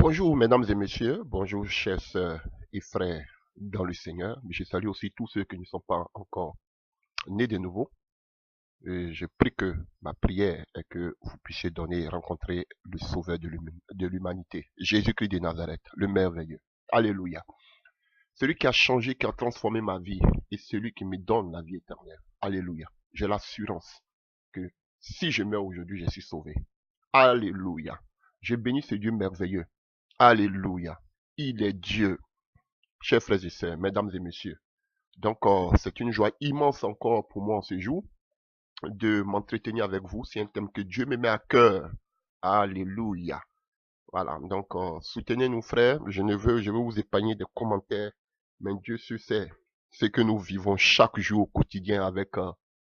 Bonjour mesdames et messieurs, bonjour chers sœurs et frères dans le Seigneur. Je salue aussi tous ceux qui ne sont pas encore nés de nouveau. Et je prie que ma prière est que vous puissiez donner et rencontrer le Sauveur de l'humanité, Jésus-Christ de Nazareth, le merveilleux. Alléluia. Celui qui a changé, qui a transformé ma vie et celui qui me donne la vie éternelle. Alléluia. J'ai l'assurance que si je meurs aujourd'hui, je suis sauvé. Alléluia. Je bénis ce Dieu merveilleux. Alléluia. Il est Dieu. Chers frères et sœurs, mesdames et messieurs. Donc, c'est une joie immense encore pour moi en ce jour de m'entretenir avec vous. C'est un thème que Dieu me met à cœur. Alléluia. Voilà. Donc, soutenez-nous, frères. Je veux vous épargner des commentaires. Mais Dieu sait ce que nous vivons chaque jour au quotidien avec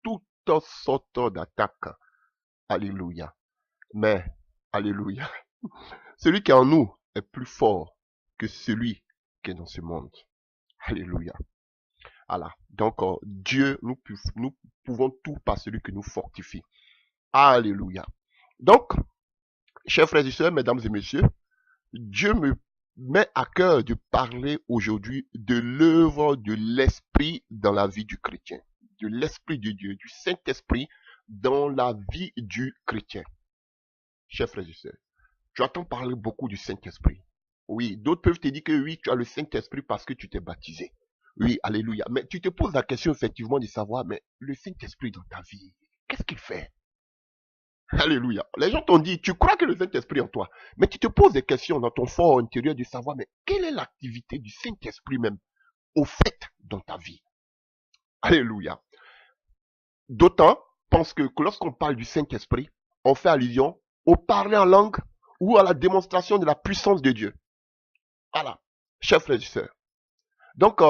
toutes sortes d'attaques. Alléluia. Mais, alléluia. Celui qui est en nous est plus fort que celui qui est dans ce monde. Alléluia. Voilà. Donc, Dieu, nous pouvons tout par celui qui nous fortifie. Alléluia. Donc, chers frères et sœurs, mesdames et messieurs, Dieu me met à cœur de parler aujourd'hui de l'œuvre de l'Esprit dans la vie du chrétien. De l'Esprit de Dieu, du Saint-Esprit dans la vie du chrétien. Chers frères et sœurs, tu entends parler beaucoup du Saint-Esprit. Oui, d'autres peuvent te dire que oui, tu as le Saint-Esprit parce que tu t'es baptisé. Oui, alléluia. Mais tu te poses la question effectivement de savoir, mais le Saint-Esprit dans ta vie, qu'est-ce qu'il fait? Alléluia. Les gens t'ont dit, tu crois que le Saint-Esprit est en toi, mais tu te poses des questions dans ton fort intérieur de savoir, mais quelle est l'activité du Saint-Esprit même au fait dans ta vie? Alléluia. D'autant pensent que lorsqu'on parle du Saint-Esprit, on fait allusion au parler en langue ou à la démonstration de la puissance de Dieu. Voilà, chers frères et sœurs. Donc,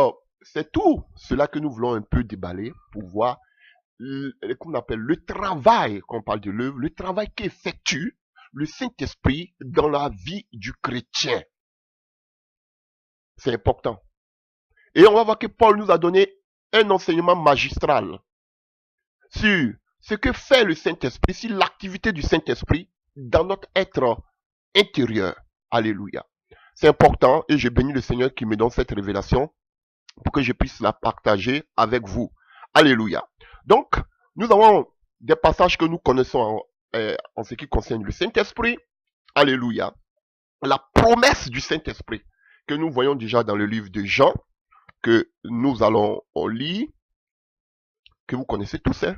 c'est tout cela que nous voulons un peu déballer pour voir qu'on appelle le travail, qu'on parle de l'œuvre, le travail qu'effectue le Saint-Esprit dans la vie du chrétien. C'est important. Et on va voir que Paul nous a donné un enseignement magistral sur ce que fait le Saint-Esprit, sur l'activité du Saint-Esprit dans notre être intérieur. Alléluia. C'est important et je bénis le Seigneur qui me donne cette révélation pour que je puisse la partager avec vous. Alléluia. Donc, nous avons des passages que nous connaissons en ce qui concerne le Saint-Esprit. Alléluia. La promesse du Saint-Esprit que nous voyons déjà dans le livre de Jean, que nous allons lire, que vous connaissez tous. Hein?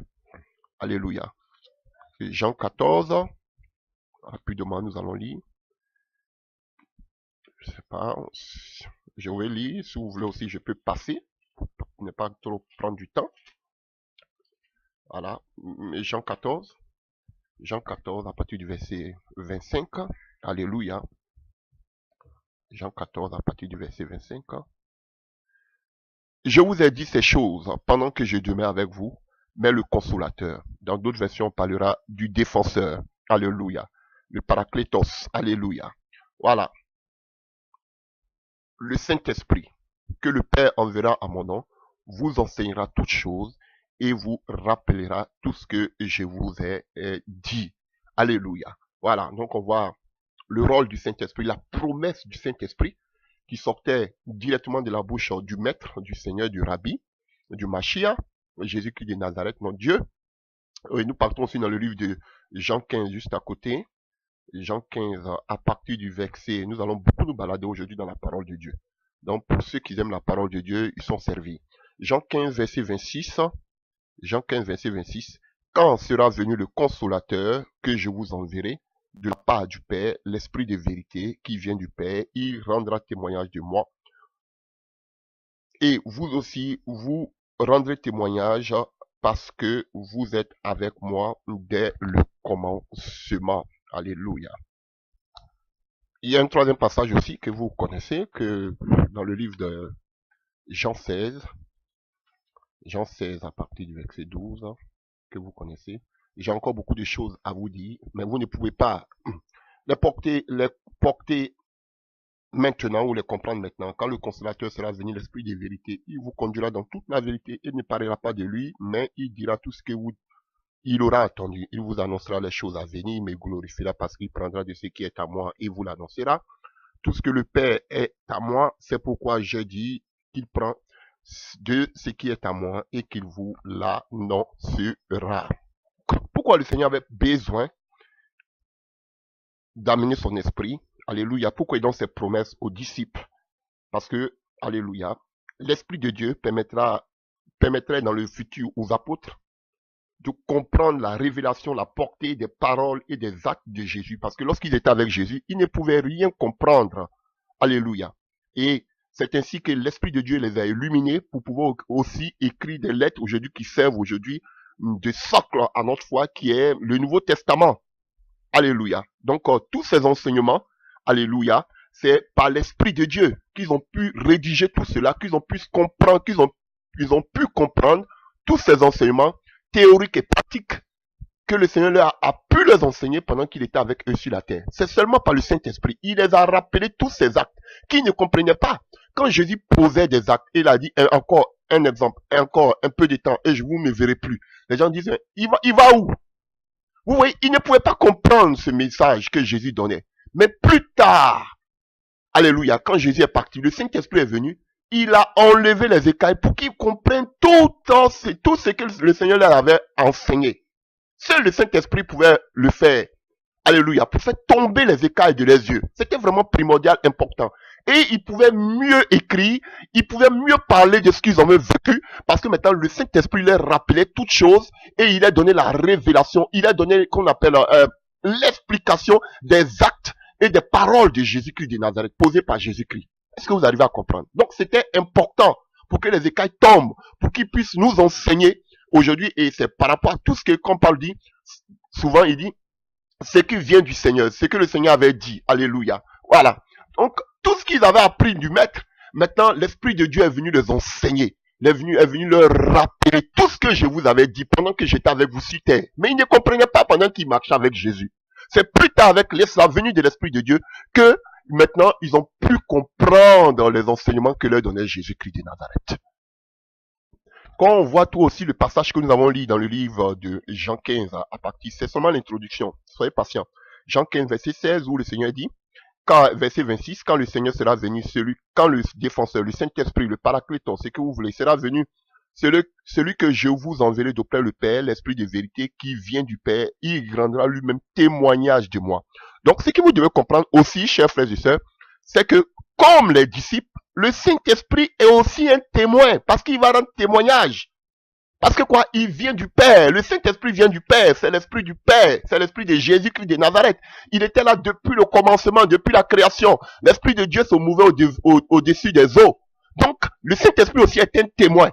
Alléluia. Jean 14. Rapidement, nous allons lire. Je sais pas. Je vais lire. Si vous voulez aussi, je peux passer. Pour ne pas trop prendre du temps. Voilà. Jean 14. Jean 14 à partir du verset 25. Alléluia. Jean 14 à partir du verset 25. Je vous ai dit ces choses pendant que je demeure avec vous, mais le consolateur. Dans d'autres versions, on parlera du défenseur. Alléluia. Le paraclétos. Alléluia. Voilà. Le Saint-Esprit, que le Père enverra à mon nom, vous enseignera toutes choses et vous rappellera tout ce que je vous ai dit. Alléluia. Voilà. Donc, on voit le rôle du Saint-Esprit, la promesse du Saint-Esprit qui sortait directement de la bouche du Maître, du Seigneur, du Rabbi, du Mashiach, Jésus-Christ de Nazareth, mon Dieu. Et nous partons aussi dans le livre de Jean 15, juste à côté. Jean 15, à partir du verset, nous allons beaucoup nous balader aujourd'hui dans la parole de Dieu. Donc, pour ceux qui aiment la parole de Dieu, ils sont servis. Jean 15, verset 26. Jean 15, verset 26. Quand sera venu le consolateur que je vous enverrai de la part du Père, l'Esprit de vérité qui vient du Père, il rendra témoignage de moi. Et vous aussi, vous rendrez témoignage parce que vous êtes avec moi dès le commencement. Alléluia. Il y a un troisième passage aussi que vous connaissez, que dans le livre de Jean 16, Jean 16 à partir du verset 12, que vous connaissez. J'ai encore beaucoup de choses à vous dire, mais vous ne pouvez pas les porter maintenant ou les comprendre maintenant. Quand le consolateur sera venu, l'Esprit de vérité, il vous conduira dans toute la vérité. Il ne parlera pas de lui, mais il dira tout ce que il aura entendu. Il vous annoncera les choses à venir, il me glorifiera parce qu'il prendra de ce qui est à moi et vous l'annoncera. tout ce que le Père est à moi, c'est pourquoi je dis qu'il prend de ce qui est à moi et qu'il vous l'annoncera. Pourquoi le Seigneur avait besoin d'amener son esprit? Alléluia. Pourquoi il donne ses promesses aux disciples? Parce que, alléluia, l'Esprit de Dieu permettrait dans le futur aux apôtres de comprendre la révélation, la portée des paroles et des actes de Jésus. Parce que lorsqu'ils étaient avec Jésus, ils ne pouvaient rien comprendre. Alléluia. Et c'est ainsi que l'Esprit de Dieu les a illuminés pour pouvoir aussi écrire des lettres aujourd'hui qui servent aujourd'hui de socle à notre foi, qui est le Nouveau Testament. Alléluia. Donc, tous ces enseignements, alléluia, c'est par l'Esprit de Dieu qu'ils ont pu rédiger tout cela, qu'ils ont pu comprendre, qu'ils ont pu comprendre tous ces enseignements théoriques et pratiques que le Seigneur leur a pu les enseigner pendant qu'il était avec eux sur la terre. C'est seulement par le Saint-Esprit. Il les a rappelés tous ces actes qu'ils ne comprenaient pas. Quand Jésus posait des actes, il a dit encore un exemple, encore un peu de temps et je vous ne verrai plus. Les gens disent, il va où? Vous voyez, ils ne pouvaient pas comprendre ce message que Jésus donnait. Mais plus tard, alléluia, quand Jésus est parti, le Saint-Esprit est venu, il a enlevé les écailles pour qu'ils comprennent tout ce que le Seigneur leur avait enseigné. Seul le Saint-Esprit pouvait le faire. Alléluia, pour faire tomber les écailles de leurs yeux. C'était vraiment primordial, important. Et ils pouvaient mieux écrire, ils pouvaient mieux parler de ce qu'ils avaient vécu, parce que maintenant le Saint-Esprit leur rappelait toutes choses et il a donné la révélation, il a donné qu'on appelle l'explication des actes et des paroles de Jésus-Christ de Nazareth, posées par Jésus-Christ. Est-ce que vous arrivez à comprendre? Donc c'était important pour que les écailles tombent, pour qu'ils puissent nous enseigner aujourd'hui, et c'est par rapport à tout ce que, comme Paul dit, souvent il dit, ce qui vient du Seigneur, ce que le Seigneur avait dit, alléluia. Voilà. Donc, tout ce qu'ils avaient appris du Maître, maintenant, l'Esprit de Dieu est venu les enseigner. Il est venu leur rappeler tout ce que je vous avais dit pendant que j'étais avec vous sur terre. Mais ils ne comprenaient pas pendant qu'ils marchaient avec Jésus. C'est plus tard avec la venue de l'Esprit de Dieu que maintenant, ils ont pu comprendre les enseignements que leur donnait Jésus-Christ de Nazareth. Quand on voit tout aussi le passage que nous avons lu dans le livre de Jean 15 à partir, c'est seulement l'introduction, soyez patients. Jean 15 verset 16 où le Seigneur dit, verset 26, quand le Seigneur sera venu, quand le défenseur, le Saint-Esprit, le Paracléton, ce que vous voulez, sera venu, celui que je vous enverrai d'auprès le Père, l'Esprit de vérité qui vient du Père, il rendra lui-même témoignage de moi. Donc ce que vous devez comprendre aussi, chers frères et sœurs, c'est que comme les disciples, le Saint-Esprit est aussi un témoin, parce qu'il va rendre témoignage. Parce que quoi? Il vient du Père. Le Saint-Esprit vient du Père. C'est l'Esprit du Père. C'est l'Esprit de Jésus-Christ de Nazareth. Il était là depuis le commencement, depuis la création. L'Esprit de Dieu se mouvait au-dessus des eaux. Donc, le Saint-Esprit aussi est un témoin.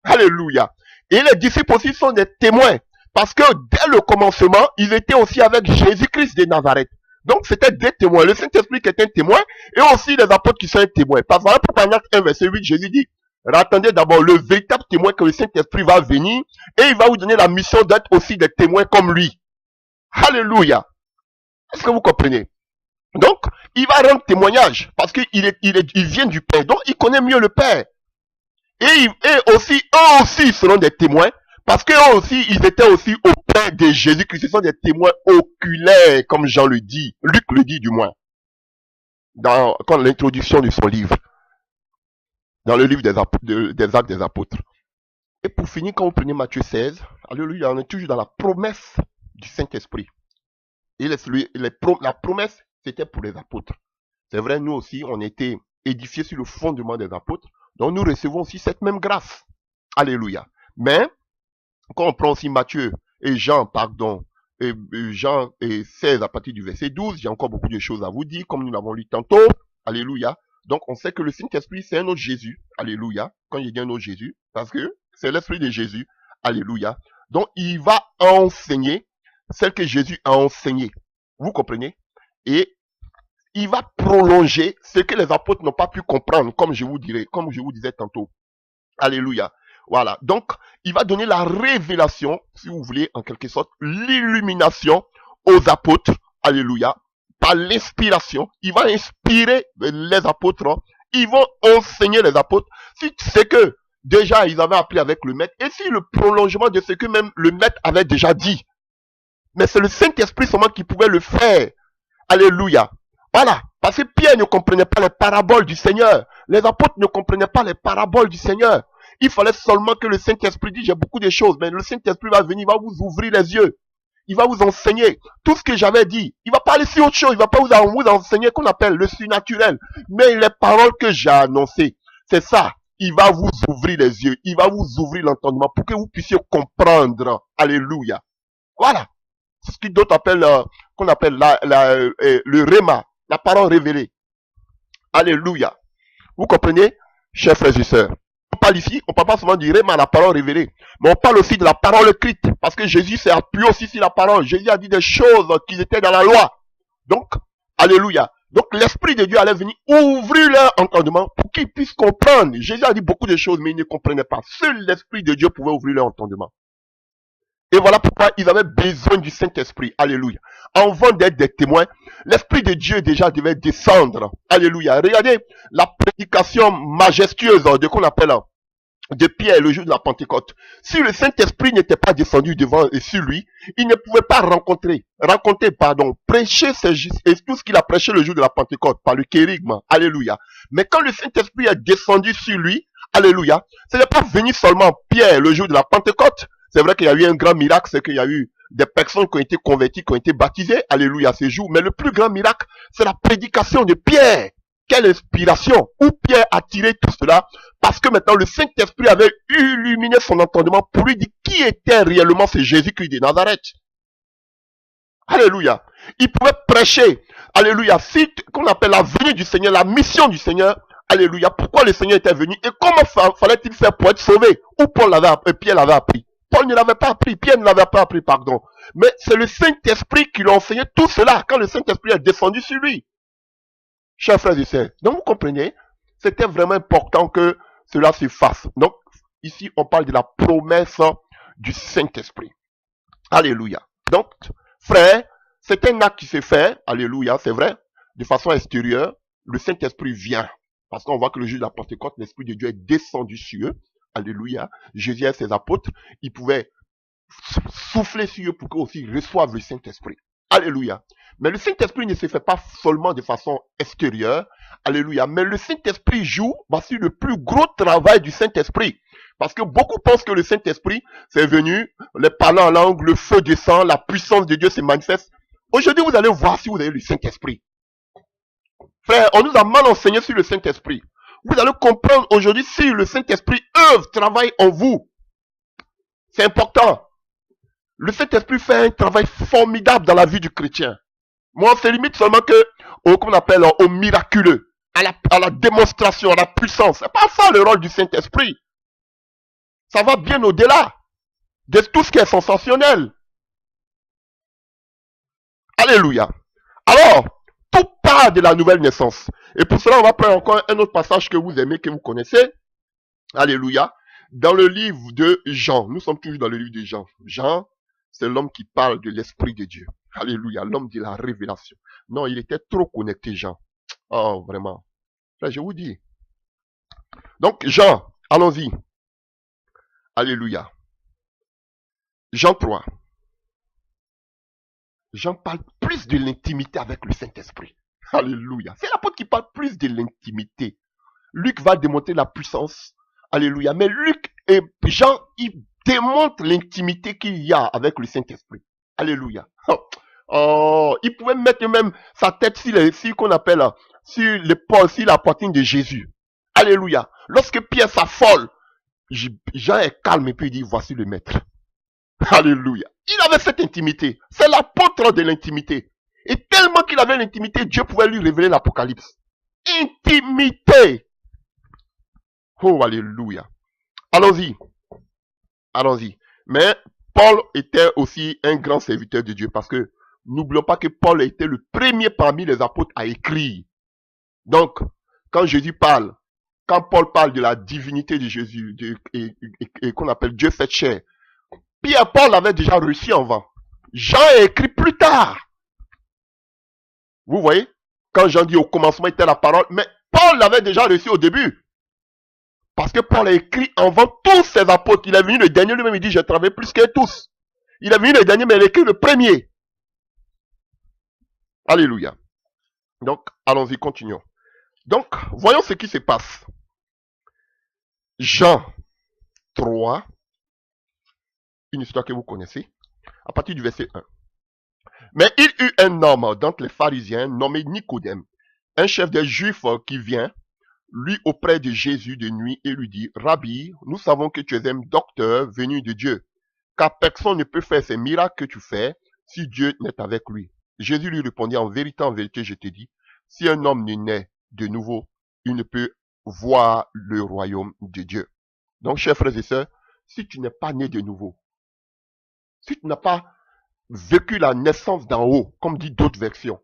Alléluia. Et les disciples aussi sont des témoins. Parce que dès le commencement, ils étaient aussi avec Jésus-Christ de Nazareth. Donc, c'était des témoins. Le Saint-Esprit qui est un témoin et aussi les apôtres qui sont un témoin. Parce que pour Acte 1, verset 8, Jésus dit, attendez d'abord le véritable témoin que le Saint-Esprit va venir et il va vous donner la mission d'être aussi des témoins comme lui. Alléluia. Est-ce que vous comprenez? Donc, il va rendre témoignage parce qu'il vient du Père. Donc, il connaît mieux le Père. Et aussi, eux aussi seront des témoins parce qu'eux aussi, ils étaient aussi auprès de Jésus-Christ. Ce sont des témoins oculaires, comme Jean le dit, Luc le dit du moins, dans l'introduction de son livre, dans le livre des Actes des Apôtres. Et pour finir, quand vous prenez Matthieu 16, alléluia, on est toujours dans la promesse du Saint-Esprit. Et la promesse, c'était pour les apôtres. C'est vrai, nous aussi, on était édifiés sur le fondement des apôtres. Donc nous recevons aussi cette même grâce. Alléluia. Mais, quand on prend aussi Matthieu et Jean, et Jean 16 à partir du verset 12, il y a encore beaucoup de choses à vous dire, comme nous l'avons lu tantôt. Alléluia. Donc on sait que le Saint-Esprit, c'est un autre Jésus. Alléluia. Quand il dit un autre Jésus, parce que c'est l'Esprit de Jésus. Alléluia. Donc il va enseigner celle que Jésus a enseignée. Vous comprenez? Et il va prolonger ce que les apôtres n'ont pas pu comprendre, comme je vous disais tantôt. Alléluia. Voilà. Donc, il va donner la révélation, si vous voulez, en quelque sorte, l'illumination aux apôtres. Alléluia. Par l'inspiration. Il va inspirer les apôtres. Ils vont enseigner les apôtres. Si c'est que déjà ils avaient appris avec le Maître, et si le prolongement de ce que même le Maître avait déjà dit. Mais c'est le Saint-Esprit seulement qui pouvait le faire. Alléluia. Voilà. Parce que Pierre ne comprenait pas les paraboles du Seigneur. Les apôtres ne comprenaient pas les paraboles du Seigneur. Il fallait seulement que le Saint-Esprit dise, j'ai beaucoup de choses, mais le Saint-Esprit va venir, il va vous ouvrir les yeux. Il va vous enseigner tout ce que j'avais dit. Il va pas aller sur autre chose. Il va pas vous enseigner qu'on appelle le surnaturel. Mais les paroles que j'ai annoncées, c'est ça. Il va vous ouvrir les yeux. Il va vous ouvrir l'entendement pour que vous puissiez comprendre. Alléluia. Voilà. C'est ce que d'autres appellent, qu'on appelle le réma, la parole révélée. Alléluia. Vous comprenez, chers frères et sœurs? On parle ici, on ne parle pas seulement du réma, la parole révélée, mais on parle aussi de la parole écrite, parce que Jésus s'est appuyé aussi sur la parole. Jésus a dit des choses qui étaient dans la loi. Donc, alléluia. Donc, l'Esprit de Dieu allait venir ouvrir leur entendement pour qu'ils puissent comprendre. Jésus a dit beaucoup de choses, mais ils ne comprenaient pas. Seul l'Esprit de Dieu pouvait ouvrir leur entendement. Et voilà pourquoi ils avaient besoin du Saint-Esprit. Alléluia. Avant d'être des témoins, l'Esprit de Dieu déjà devait descendre. Alléluia. Regardez la prédication majestueuse de qu'on appelle de Pierre le jour de la Pentecôte. Si le Saint-Esprit n'était pas descendu devant et sur lui, il ne pouvait pas prêcher tout ce qu'il a prêché le jour de la Pentecôte par le kérigme. Alléluia. Mais quand le Saint-Esprit est descendu sur lui, alléluia, ce n'est pas venu seulement Pierre le jour de la Pentecôte. C'est vrai qu'il y a eu un grand miracle, c'est qu'il y a eu des personnes qui ont été converties, qui ont été baptisées, alléluia, ces jours. Mais le plus grand miracle, c'est la prédication de Pierre. Quelle inspiration! Où Pierre a tiré tout cela? Parce que maintenant le Saint-Esprit avait illuminé son entendement pour lui dire qui était réellement ce Jésus-Christ de Nazareth. Alléluia. Il pouvait prêcher, alléluia, qu'on appelle la venue du Seigneur, la mission du Seigneur. Alléluia. Pourquoi le Seigneur était venu et comment fallait-il faire pour être sauvé? Où Pierre l'avait appris. Paul ne l'avait pas appris, Pierre ne l'avait pas appris, pardon. Mais c'est le Saint-Esprit qui lui a enseigné tout cela quand le Saint-Esprit est descendu sur lui. Chers frères et sœurs, donc vous comprenez, c'était vraiment important que cela se fasse. Donc, ici, on parle de la promesse du Saint-Esprit. Alléluia. Donc, frère, c'est un acte qui se fait, alléluia, c'est vrai, de façon extérieure, le Saint-Esprit vient. Parce qu'on voit que le jour de la Pentecôte, l'Esprit de Dieu est descendu sur eux. Alléluia. Jésus et ses apôtres, ils pouvaient souffler sur eux pour qu'eux aussi reçoivent le Saint-Esprit. Alléluia. Mais le Saint-Esprit ne se fait pas seulement de façon extérieure. Alléluia. Mais le Saint-Esprit joue sur le plus gros travail du Saint-Esprit. Parce que beaucoup pensent que le Saint-Esprit, c'est venu, les parler en langue, le feu descend, la puissance de Dieu se manifeste. Aujourd'hui, vous allez voir si vous avez le Saint-Esprit. Frère, on nous a mal enseigné sur le Saint-Esprit. Vous allez comprendre aujourd'hui si le Saint-Esprit œuvre, travaille en vous. C'est important. Le Saint-Esprit fait un travail formidable dans la vie du chrétien. Moi, on se limite seulement qu'on appelle au miraculeux, à la démonstration, à la puissance. C'est pas ça le rôle du Saint-Esprit. Ça va bien au-delà de tout ce qui est sensationnel. Alléluia. Alors, tout part de la nouvelle naissance. Et pour cela, on va prendre encore un autre passage que vous aimez, que vous connaissez. Alléluia. Dans le livre de Jean. Nous sommes toujours dans le livre de Jean. Jean, c'est l'homme qui parle de l'Esprit de Dieu. Alléluia. L'homme de la révélation. Non, il était trop connecté, Jean. Oh, vraiment. Là, je vous dis. Donc, Jean, allons-y. Alléluia. Jean 3. Jean parle plus de l'intimité avec le Saint-Esprit. Alléluia. C'est l'apôtre qui parle plus de l'intimité. Luc va démontrer la puissance. Alléluia. Mais Luc et Jean, ils démontrent l'intimité qu'il y a avec le Saint-Esprit. Alléluia. Oh, il pouvait mettre même sa tête sur qu'on appelle sur l'épaule, sur la poitrine de Jésus. Alléluia. Lorsque Pierre s'affole, Jean est calme et puis il dit, voici le maître. Alléluia. Il avait cette intimité. C'est l'apôtre de l'intimité. Et tellement qu'il avait l'intimité, Dieu pouvait lui révéler l'Apocalypse. Intimité. Oh, alléluia. Allons-y. Allons-y. Mais Paul était aussi un grand serviteur de Dieu parce que n'oublions pas que Paul était le premier parmi les apôtres à écrire. Donc, quand Jésus parle, quand Paul parle de la divinité de Jésus et qu'on appelle Dieu fait chair, Paul avait déjà reçu en vent. Jean a écrit plus tard. Vous voyez? Quand Jean dit au commencement était la parole, mais Paul l'avait déjà reçu au début. Parce que Paul a écrit avant tous ses apôtres. Il est venu le dernier, lui-même il dit, j'ai travaillé plus que tous. Il est venu le dernier, mais il a écrit le premier. Alléluia. Donc, allons-y, continuons. Donc, voyons ce qui se passe. Jean 3, une histoire que vous connaissez, à partir du verset 1. Mais il eut un homme d'entre les pharisiens nommé Nicodème, un chef des Juifs qui vient, lui auprès de Jésus de nuit et lui dit, Rabbi, nous savons que tu es un docteur venu de Dieu, car personne ne peut faire ces miracles que tu fais si Dieu n'est avec lui. Jésus lui répondit, en vérité, je te dis, si un homme ne naît de nouveau, il ne peut voir le royaume de Dieu. Donc, chers frères et sœurs, si tu n'es pas né de nouveau, si tu n'as pas vécu la naissance d'en haut, comme dit d'autres versions,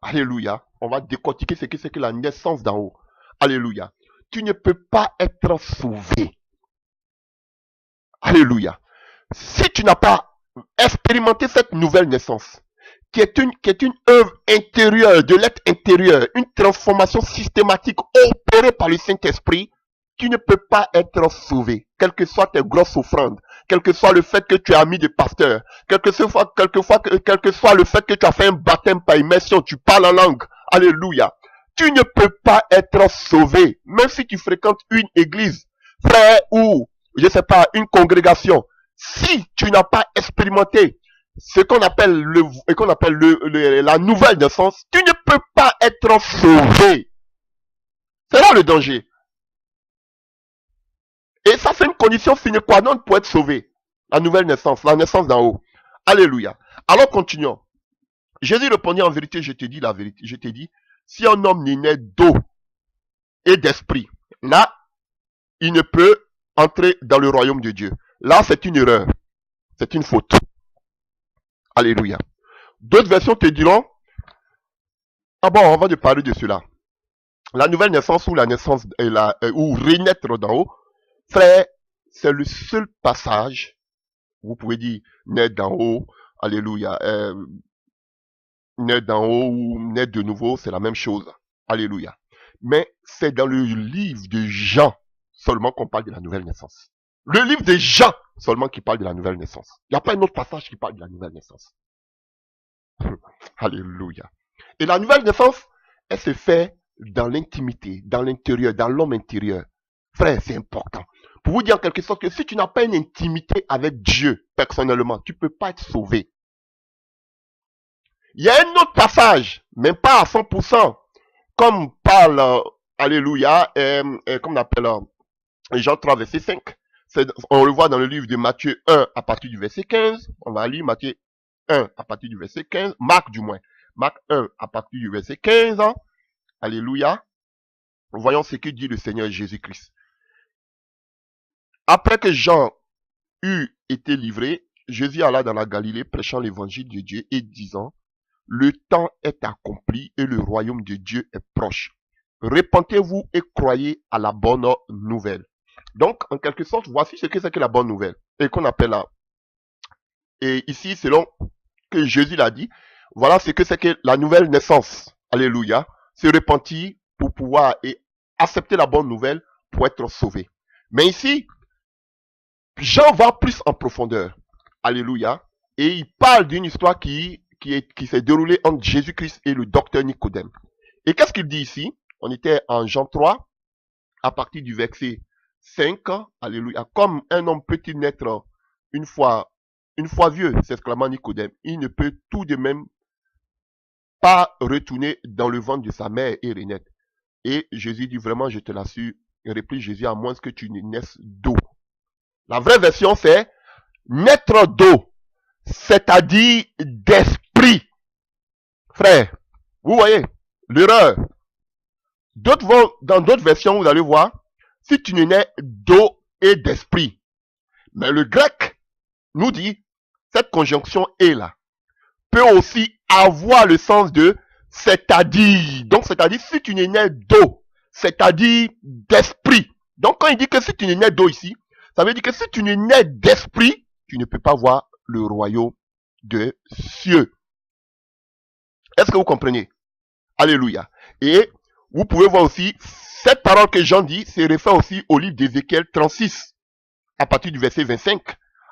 alléluia, on va décortiquer ce que c'est que la naissance d'en haut. Alléluia. Tu ne peux pas être sauvé. Alléluia. Si tu n'as pas expérimenté cette nouvelle naissance, qui est une œuvre intérieure, de l'être intérieur, une transformation systématique opérée par le Saint-Esprit, tu ne peux pas être sauvé, quelles que soient tes grosses offrandes, quel que soit le fait que tu es ami de pasteur, quel que soit le fait que tu as fait un baptême par immersion, tu parles en langue, alléluia. Tu ne peux pas être sauvé, même si tu fréquentes une église, frère, ou, je sais pas, une congrégation. Si tu n'as pas expérimenté ce qu'on appelle la nouvelle naissance, tu ne peux pas être sauvé. C'est là le danger. Et ça, c'est une condition sine qua non pour être sauvé. La nouvelle naissance, la naissance d'en haut. Alléluia. Alors continuons. Jésus répondit, en vérité, je te dis la vérité. Je te dis, si un homme n'est né d'eau et d'esprit, là, il ne peut entrer dans le royaume de Dieu. Là, c'est une erreur. C'est une faute. Alléluia. D'autres versions te diront, ah bon, on va te parler de cela. La nouvelle naissance ou la naissance, ou renaître d'en haut, frère, c'est le seul passage, vous pouvez dire naître d'en haut, alléluia, naître d'en haut ou naître de nouveau, c'est la même chose, alléluia. Mais c'est dans le livre de Jean seulement qu'on parle de la nouvelle naissance. Le livre de Jean seulement qui parle de la nouvelle naissance. Il n'y a pas un autre passage qui parle de la nouvelle naissance. Alléluia. Et la nouvelle naissance, elle se fait dans l'intimité, dans l'intérieur, dans l'homme intérieur. Frère, c'est important. Pour vous dire en quelque sorte que si tu n'as pas une intimité avec Dieu, personnellement, tu ne peux pas être sauvé. Il y a un autre passage, même pas à 100%, comme parle, alléluia, comme on appelle, Jean 3, verset 5. On le voit dans le livre de Matthieu 1 à partir du verset 15. On va lire Matthieu 1 à partir du verset 15. Marc du moins. Marc 1 à partir du verset 15. Alléluia. Voyons ce que dit le Seigneur Jésus-Christ. Après que Jean eut été livré, Jésus alla dans la Galilée prêchant l'évangile de Dieu et disant, le temps est accompli et le royaume de Dieu est proche. Repentez-vous et croyez à la bonne nouvelle. Donc, en quelque sorte, voici ce que c'est que la bonne nouvelle et qu'on appelle là. Et ici, selon que Jésus l'a dit, voilà ce que c'est que la nouvelle naissance. Alléluia. Se repentir pour pouvoir et accepter la bonne nouvelle pour être sauvé. Mais ici, Jean va plus en profondeur. Alléluia. Et il parle d'une histoire qui s'est déroulée entre Jésus-Christ et le docteur Nicodème. Et qu'est-ce qu'il dit ici? On était en Jean 3, à partir du verset 5. Alléluia. Comme un homme peut-il naître une fois vieux, s'exclama Nicodème. Il ne peut tout de même pas retourner dans le ventre de sa mère et renaître. Et Jésus dit vraiment, je te l'assure, réplique Jésus, à moins que tu ne naisses d'eau. La vraie version, c'est naître d'eau, c'est-à-dire d'esprit. Frère, vous voyez, l'erreur. Dans d'autres versions, vous allez voir, si tu ne nais d'eau et d'esprit. Mais le grec nous dit, cette conjonction est là, peut aussi avoir le sens de c'est-à-dire. Donc, c'est-à-dire, si tu ne nais d'eau, c'est-à-dire d'esprit. Donc, quand il dit que si tu ne nais d'eau ici, ça veut dire que si tu ne nais d'esprit, tu ne peux pas voir le royaume de cieux. Est-ce que vous comprenez? Alléluia. Et vous pouvez voir aussi, cette parole que Jean dit, se réfère aussi au livre d'Ézéchiel 36, à partir du verset 25.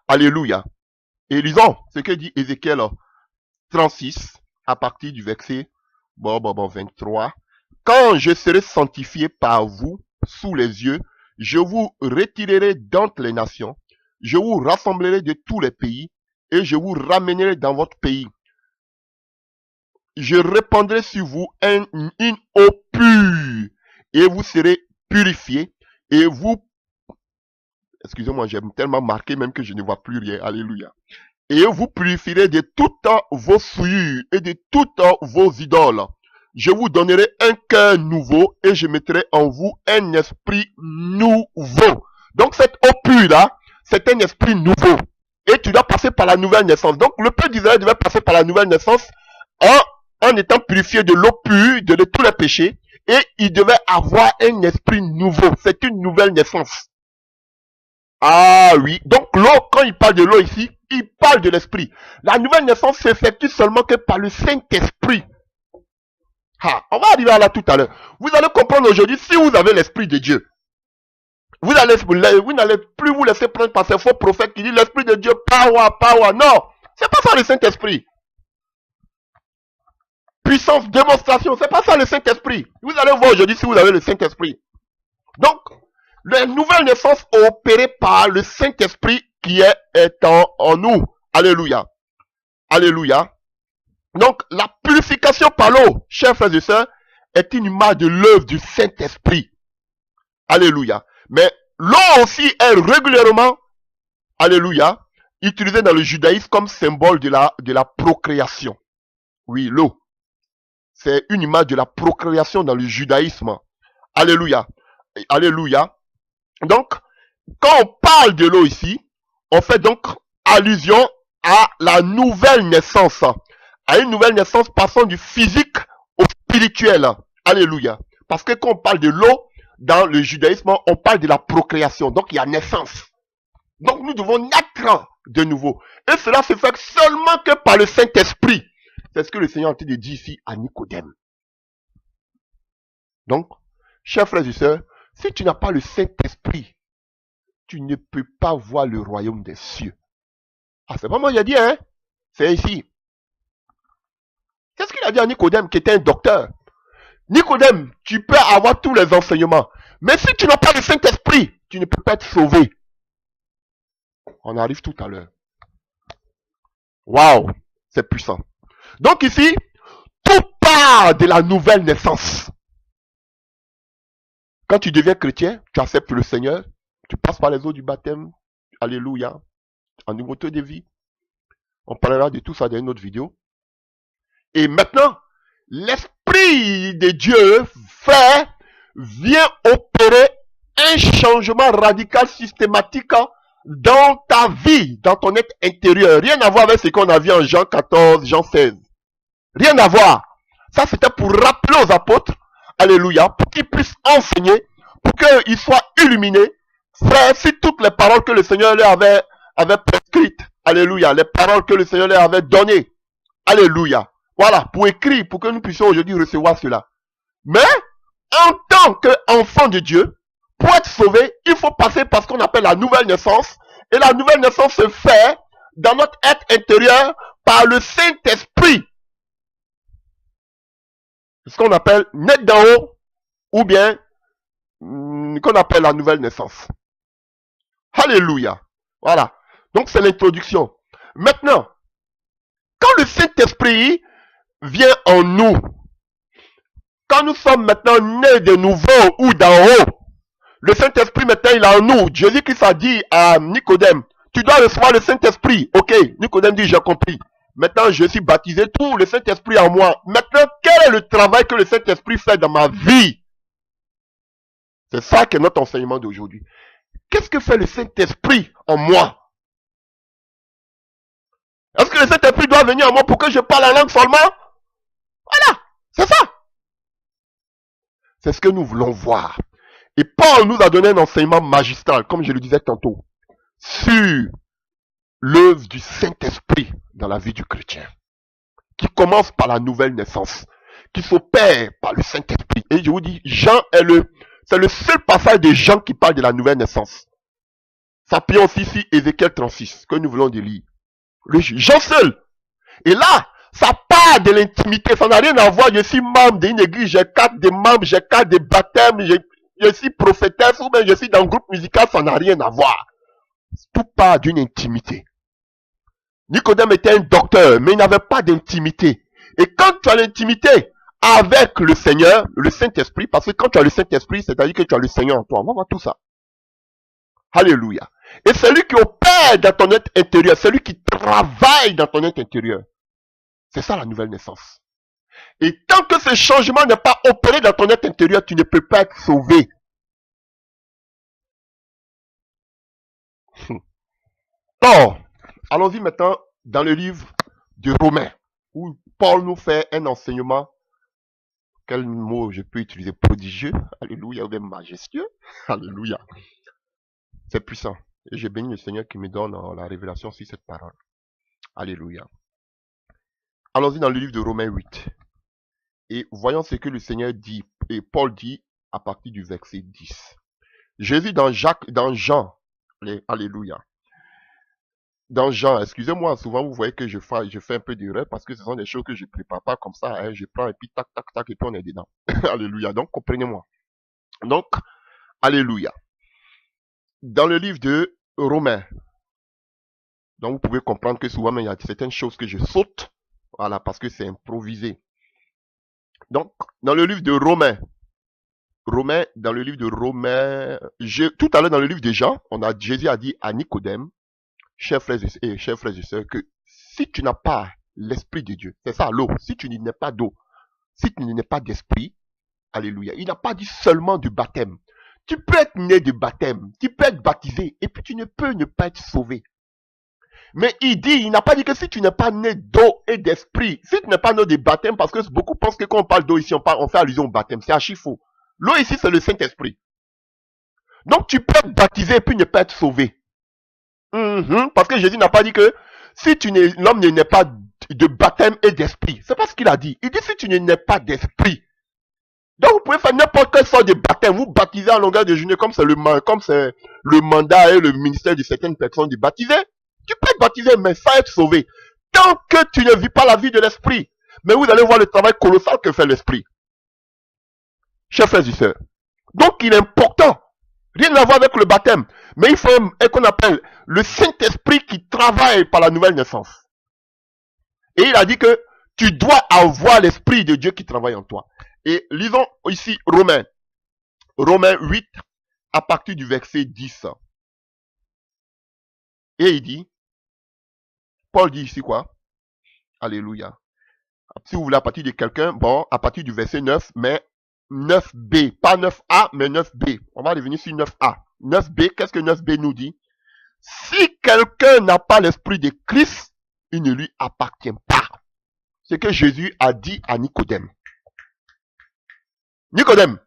Alléluia. Et lisons ce que dit Ézéchiel 36, à partir du verset Bon, 23. Quand je serai sanctifié par vous, sous les yeux, je vous retirerai d'entre les nations, je vous rassemblerai de tous les pays, et je vous ramènerai dans votre pays. Je répandrai sur vous une eau pure, et vous serez purifiés, et vous, excusez-moi, j'ai tellement marqué même que je ne vois plus rien, alléluia. Et vous purifierez de toutes vos souillures et de toutes vos idoles. Je vous donnerai un cœur nouveau et je mettrai en vous un esprit nouveau. Donc cette eau pure là, c'est un esprit nouveau. Et tu dois passer par la nouvelle naissance. Donc le peuple d'Israël devait passer par la nouvelle naissance en étant purifié de l'eau pure, de tous les péchés. Et il devait avoir un esprit nouveau. C'est une nouvelle naissance. Ah oui, donc l'eau, quand il parle de l'eau ici, il parle de l'esprit. La nouvelle naissance s'effectue seulement que par le Saint-Esprit. Ah, on va arriver à là tout à l'heure. Vous allez comprendre aujourd'hui, si vous avez l'esprit de Dieu, vous n'allez plus vous laisser prendre par ces faux prophètes qui disent l'esprit de Dieu, power. Non, c'est pas ça le Saint-Esprit. Puissance, démonstration, c'est pas ça le Saint-Esprit. Vous allez voir aujourd'hui si vous avez le Saint-Esprit. Donc, la nouvelle naissance opérée par le Saint-Esprit qui est en nous. Alléluia. Alléluia. Donc, la purification par l'eau, chers frères et sœurs, est une image de l'œuvre du Saint-Esprit. Alléluia. Mais l'eau aussi est régulièrement, alléluia, utilisée dans le judaïsme comme symbole de la procréation. Oui, l'eau. C'est une image de la procréation dans le judaïsme. Alléluia. Alléluia. Donc, quand on parle de l'eau ici, on fait donc allusion à la nouvelle naissance. À une nouvelle naissance passant du physique au spirituel. Alléluia. Parce que quand on parle de l'eau, dans le judaïsme, on parle de la procréation. Donc, il y a naissance. Donc, nous devons naître de nouveau. Et cela se fait seulement que par le Saint-Esprit. C'est ce que le Seigneur a dit ici à Nicodème. Donc, chers frères et sœurs, si tu n'as pas le Saint-Esprit, tu ne peux pas voir le royaume des cieux. Ah, c'est pas moi qui ai dit, hein? C'est ici. C'est ce qu'il a dit à Nicodème, qui était un docteur. Nicodème, tu peux avoir tous les enseignements. Mais si tu n'as pas le Saint-Esprit, tu ne peux pas être sauvé. On arrive tout à l'heure. Waouh, c'est puissant. Donc ici, tout part de la nouvelle naissance. Quand tu deviens chrétien, tu acceptes le Seigneur, tu passes par les eaux du baptême, alléluia, en nouveauté de vie. On parlera de tout ça dans une autre vidéo. Et maintenant, l'Esprit de Dieu vient opérer un changement radical systématique dans ta vie, dans ton être intérieur. Rien à voir avec ce qu'on a vu en Jean 14, Jean 16. Rien à voir. Ça, c'était pour rappeler aux apôtres, alléluia, pour qu'ils puissent enseigner, pour qu'ils soient illuminés. Frère, si toutes les paroles que le Seigneur leur avait prescrites, alléluia, les paroles que le Seigneur leur avait données, alléluia. Voilà, pour écrire, pour que nous puissions aujourd'hui recevoir cela. Mais, en tant qu'enfant de Dieu, pour être sauvé, il faut passer par ce qu'on appelle la nouvelle naissance. Et la nouvelle naissance se fait dans notre être intérieur par le Saint-Esprit. C'est ce qu'on appelle naître d'en haut, ou bien qu'on appelle la nouvelle naissance. Alléluia. Voilà. Donc c'est l'introduction. Maintenant, quand le Saint-Esprit vient en nous, quand nous sommes maintenant nés de nouveau ou d'en haut, le Saint-Esprit maintenant il est en nous. Jésus-Christ a dit à Nicodème, tu dois recevoir le Saint-Esprit. Ok, Nicodème dit, j'ai compris. Maintenant, je suis baptisé, tout le Saint-Esprit en moi. Maintenant, quel est le travail que le Saint-Esprit fait dans ma vie? C'est ça qui est notre enseignement d'aujourd'hui. Qu'est-ce que fait le Saint-Esprit en moi? Est-ce que le Saint-Esprit doit venir en moi pour que je parle en langue seulement? Voilà, c'est ça. C'est ce que nous voulons voir. Et Paul nous a donné un enseignement magistral, comme je le disais tantôt, sur l'œuvre du Saint-Esprit dans la vie du chrétien, qui commence par la nouvelle naissance, qui s'opère par le Saint-Esprit. Et je vous dis, c'est le seul passage de Jean qui parle de la nouvelle naissance. S'appuyons aussi sur Ézéchiel 36, que nous voulons de lire. Jean seul. Et là, Ça part de l'intimité, ça n'a rien à voir. Je suis membre d'une église, j'ai 4 des membres, j'ai 4 des baptêmes, je suis prophétesse ou bien je suis dans un groupe musical, ça n'a rien à voir. Tout part d'une intimité. Nicodème était un docteur, mais il n'avait pas d'intimité. Et quand tu as l'intimité avec le Seigneur, le Saint-Esprit, parce que quand tu as le Saint-Esprit, c'est-à-dire que tu as le Seigneur en toi. On va voir tout ça. Alléluia. Et c'est lui qui opère dans ton être intérieur, c'est lui qui travaille dans ton être intérieur. C'est ça la nouvelle naissance. Et tant que ce changement n'est pas opéré dans ton être intérieur, tu ne peux pas être sauvé. Or, allons-y maintenant dans le livre de Romains, où Paul nous fait un enseignement, quel mot je peux utiliser, prodigieux, alléluia, ou bien majestueux, alléluia. C'est puissant. Et j'ai béni le Seigneur qui me donne la révélation sur cette parole. Alléluia. Allons-y dans le livre de Romains 8. Et voyons ce que le Seigneur dit, et Paul dit à partir du verset 10. Jésus dans Jean, alléluia. Dans Jean, excusez-moi, souvent vous voyez que je fais un peu d'erreur parce que ce sont des choses que je ne prépare pas comme ça, hein, je prends et puis tac, tac, tac, et puis on est dedans. Alléluia. Donc, comprenez-moi. Donc, alléluia. Dans le livre de Romains, donc vous pouvez comprendre que souvent, il y a certaines choses que je saute, voilà, parce que c'est improvisé. Donc, dans le livre de Romains, dans le livre de Romains, tout à l'heure dans le livre de Jean, Jésus a dit à Nicodème, chers frères et sœurs, que si tu n'as pas l'Esprit de Dieu, c'est ça l'eau, si tu n'es pas d'eau, si tu n'es pas d'esprit, alléluia, il n'a pas dit seulement du baptême. Tu peux être né du baptême, tu peux être baptisé, et puis tu ne peux ne pas être sauvé. Mais il n'a pas dit que si tu n'es pas né d'eau et d'esprit, si tu n'es pas né de baptême, parce que beaucoup pensent que quand on parle d'eau ici, on fait allusion au baptême, c'est archi faux. L'eau ici, c'est le Saint-Esprit. Donc tu peux être baptisé et puis ne pas être sauvé. Parce que Jésus n'a pas dit que si l'homme ne naît pas de baptême et d'esprit. C'est pas ce qu'il a dit. Il dit si tu ne nais pas d'esprit. Donc vous pouvez faire n'importe quelle sorte de baptême. Vous baptisez en longueur de journée comme c'est le mandat et le ministère de certaines personnes de baptiser. Tu peux être baptisé mais sans être sauvé. Tant que tu ne vis pas la vie de l'esprit. Mais vous allez voir le travail colossal que fait l'esprit. Chers frères et sœurs. Donc il est important. Rien à voir avec le baptême. Mais il faut ce qu'on appelle le Saint-Esprit qui travaille par la nouvelle naissance. Et il a dit que tu dois avoir l'Esprit de Dieu qui travaille en toi. Et lisons ici Romains 8 à partir du verset 10. Et il dit, Paul dit ici quoi? Alléluia. Si vous voulez à partir de quelqu'un, bon, à partir du verset 9, mais 9b, pas 9a, mais 9b. On va revenir sur 9a. 9b, qu'est-ce que 9b nous dit? Si quelqu'un n'a pas l'esprit de Christ, il ne lui appartient pas. C'est ce que Jésus a dit à Nicodème. Nicodème,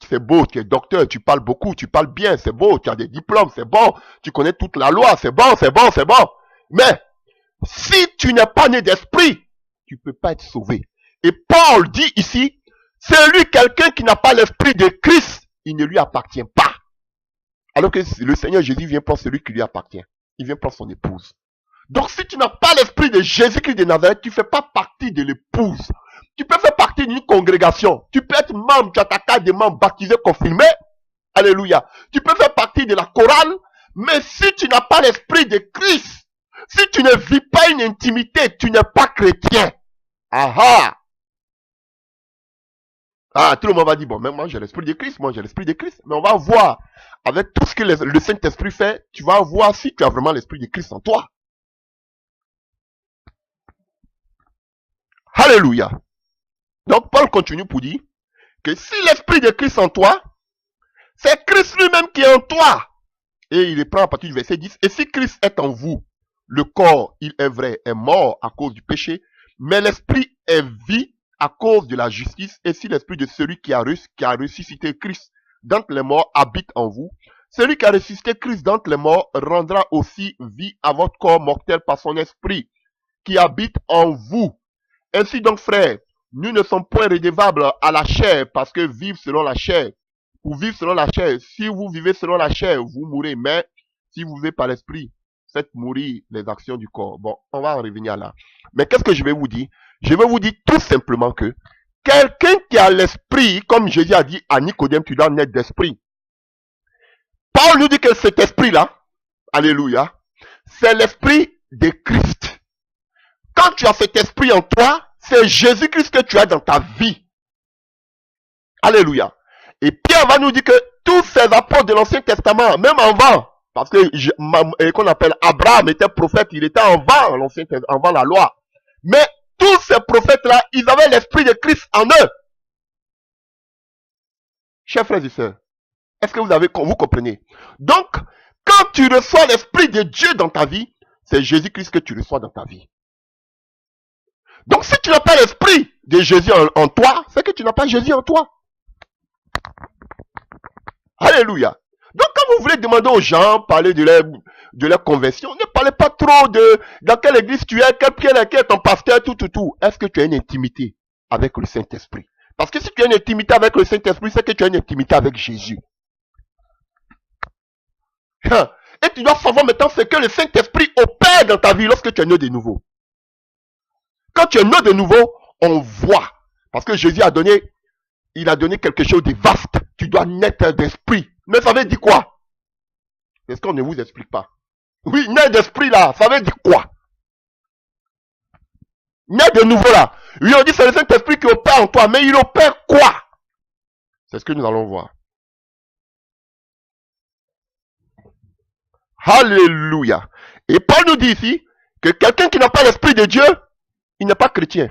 c'est beau, tu es docteur, tu parles beaucoup, tu parles bien, c'est beau, tu as des diplômes, c'est bon, tu connais toute la loi, c'est bon, c'est bon, c'est bon. Mais, si tu n'es pas né d'esprit, tu ne peux pas être sauvé. Et Paul dit ici, c'est lui quelqu'un qui n'a pas l'esprit de Christ, il ne lui appartient pas. Alors que le Seigneur Jésus vient prendre celui qui lui appartient. Il vient prendre son épouse. Donc si tu n'as pas l'esprit de Jésus-Christ de Nazareth, tu ne fais pas partie de l'épouse. Tu peux faire partie d'une congrégation. Tu peux être membre, tu as ta carte de membre baptisé, confirmé. Alléluia. Tu peux faire partie de la chorale. Mais si tu n'as pas l'esprit de Christ, si tu ne vis pas une intimité, tu n'es pas chrétien. Ah, tout le monde va dire, bon, même moi j'ai l'esprit de Christ, moi j'ai l'esprit de Christ. Mais on va voir, avec tout ce que le Saint-Esprit fait, tu vas voir si tu as vraiment l'esprit de Christ en toi. Alléluia. Donc Paul continue pour dire que si l'esprit de Christ en toi, c'est Christ lui-même qui est en toi. Et il prend à partir du verset 10. Et si Christ est en vous, le corps, il est vrai, est mort à cause du péché, mais l'esprit est vie à cause de la justice. Et si l'esprit de celui qui a ressuscité Christ d'entre les morts habite en vous, celui qui a ressuscité Christ d'entre les morts rendra aussi vie à votre corps mortel par son esprit qui habite en vous. Ainsi donc, frères, nous ne sommes point redevables à la chair parce que vivre selon la chair. Pour vivre selon la chair, si vous vivez selon la chair, vous mourrez. Mais si vous vivez par l'esprit, faites mourir les actions du corps. Bon, on va en revenir là. Mais qu'est-ce que je vais vous dire? Je veux vous dire tout simplement que quelqu'un qui a l'esprit, comme Jésus a dit à Nicodème, tu dois naître d'esprit. Paul nous dit que cet esprit-là, alléluia, c'est l'esprit de Christ. Quand tu as cet esprit en toi, c'est Jésus-Christ que tu as dans ta vie. Alléluia. Et Pierre va nous dire que tous ces apôtres de l'Ancien Testament, même avant, parce que qu'on appelle Abraham était prophète, il était avant l'Ancien Testament, avant la loi. Mais tous ces prophètes-là, ils avaient l'esprit de Christ en eux. Chers frères et sœurs, est-ce que vous comprenez? Donc, quand tu reçois l'esprit de Dieu dans ta vie, c'est Jésus-Christ que tu reçois dans ta vie. Donc, si tu n'as pas l'esprit de Jésus en toi, c'est que tu n'as pas Jésus en toi. Alléluia. Donc, quand vous voulez demander aux gens, parler de leur conversion, ne parlez pas trop de dans quelle église tu es, quel est ton pasteur, tout. Est-ce que tu as une intimité avec le Saint-Esprit? Parce que si tu as une intimité avec le Saint-Esprit, c'est que tu as une intimité avec Jésus. Et tu dois savoir maintenant ce que le Saint-Esprit opère dans ta vie lorsque tu es né de nouveau. Quand tu es né de nouveau, on voit. Parce que Jésus a donné quelque chose de vaste. Tu dois naître d'esprit. Mais ça veut dire quoi? Est-ce qu'on ne vous explique pas? Oui, naître d'esprit là, ça veut dire quoi? Naître de nouveau là. Oui, on dit c'est le Saint-Esprit qui opère en toi, mais il opère quoi? C'est ce que nous allons voir. Alléluia. Et Paul nous dit ici que quelqu'un qui n'a pas l'esprit de Dieu, il n'est pas chrétien.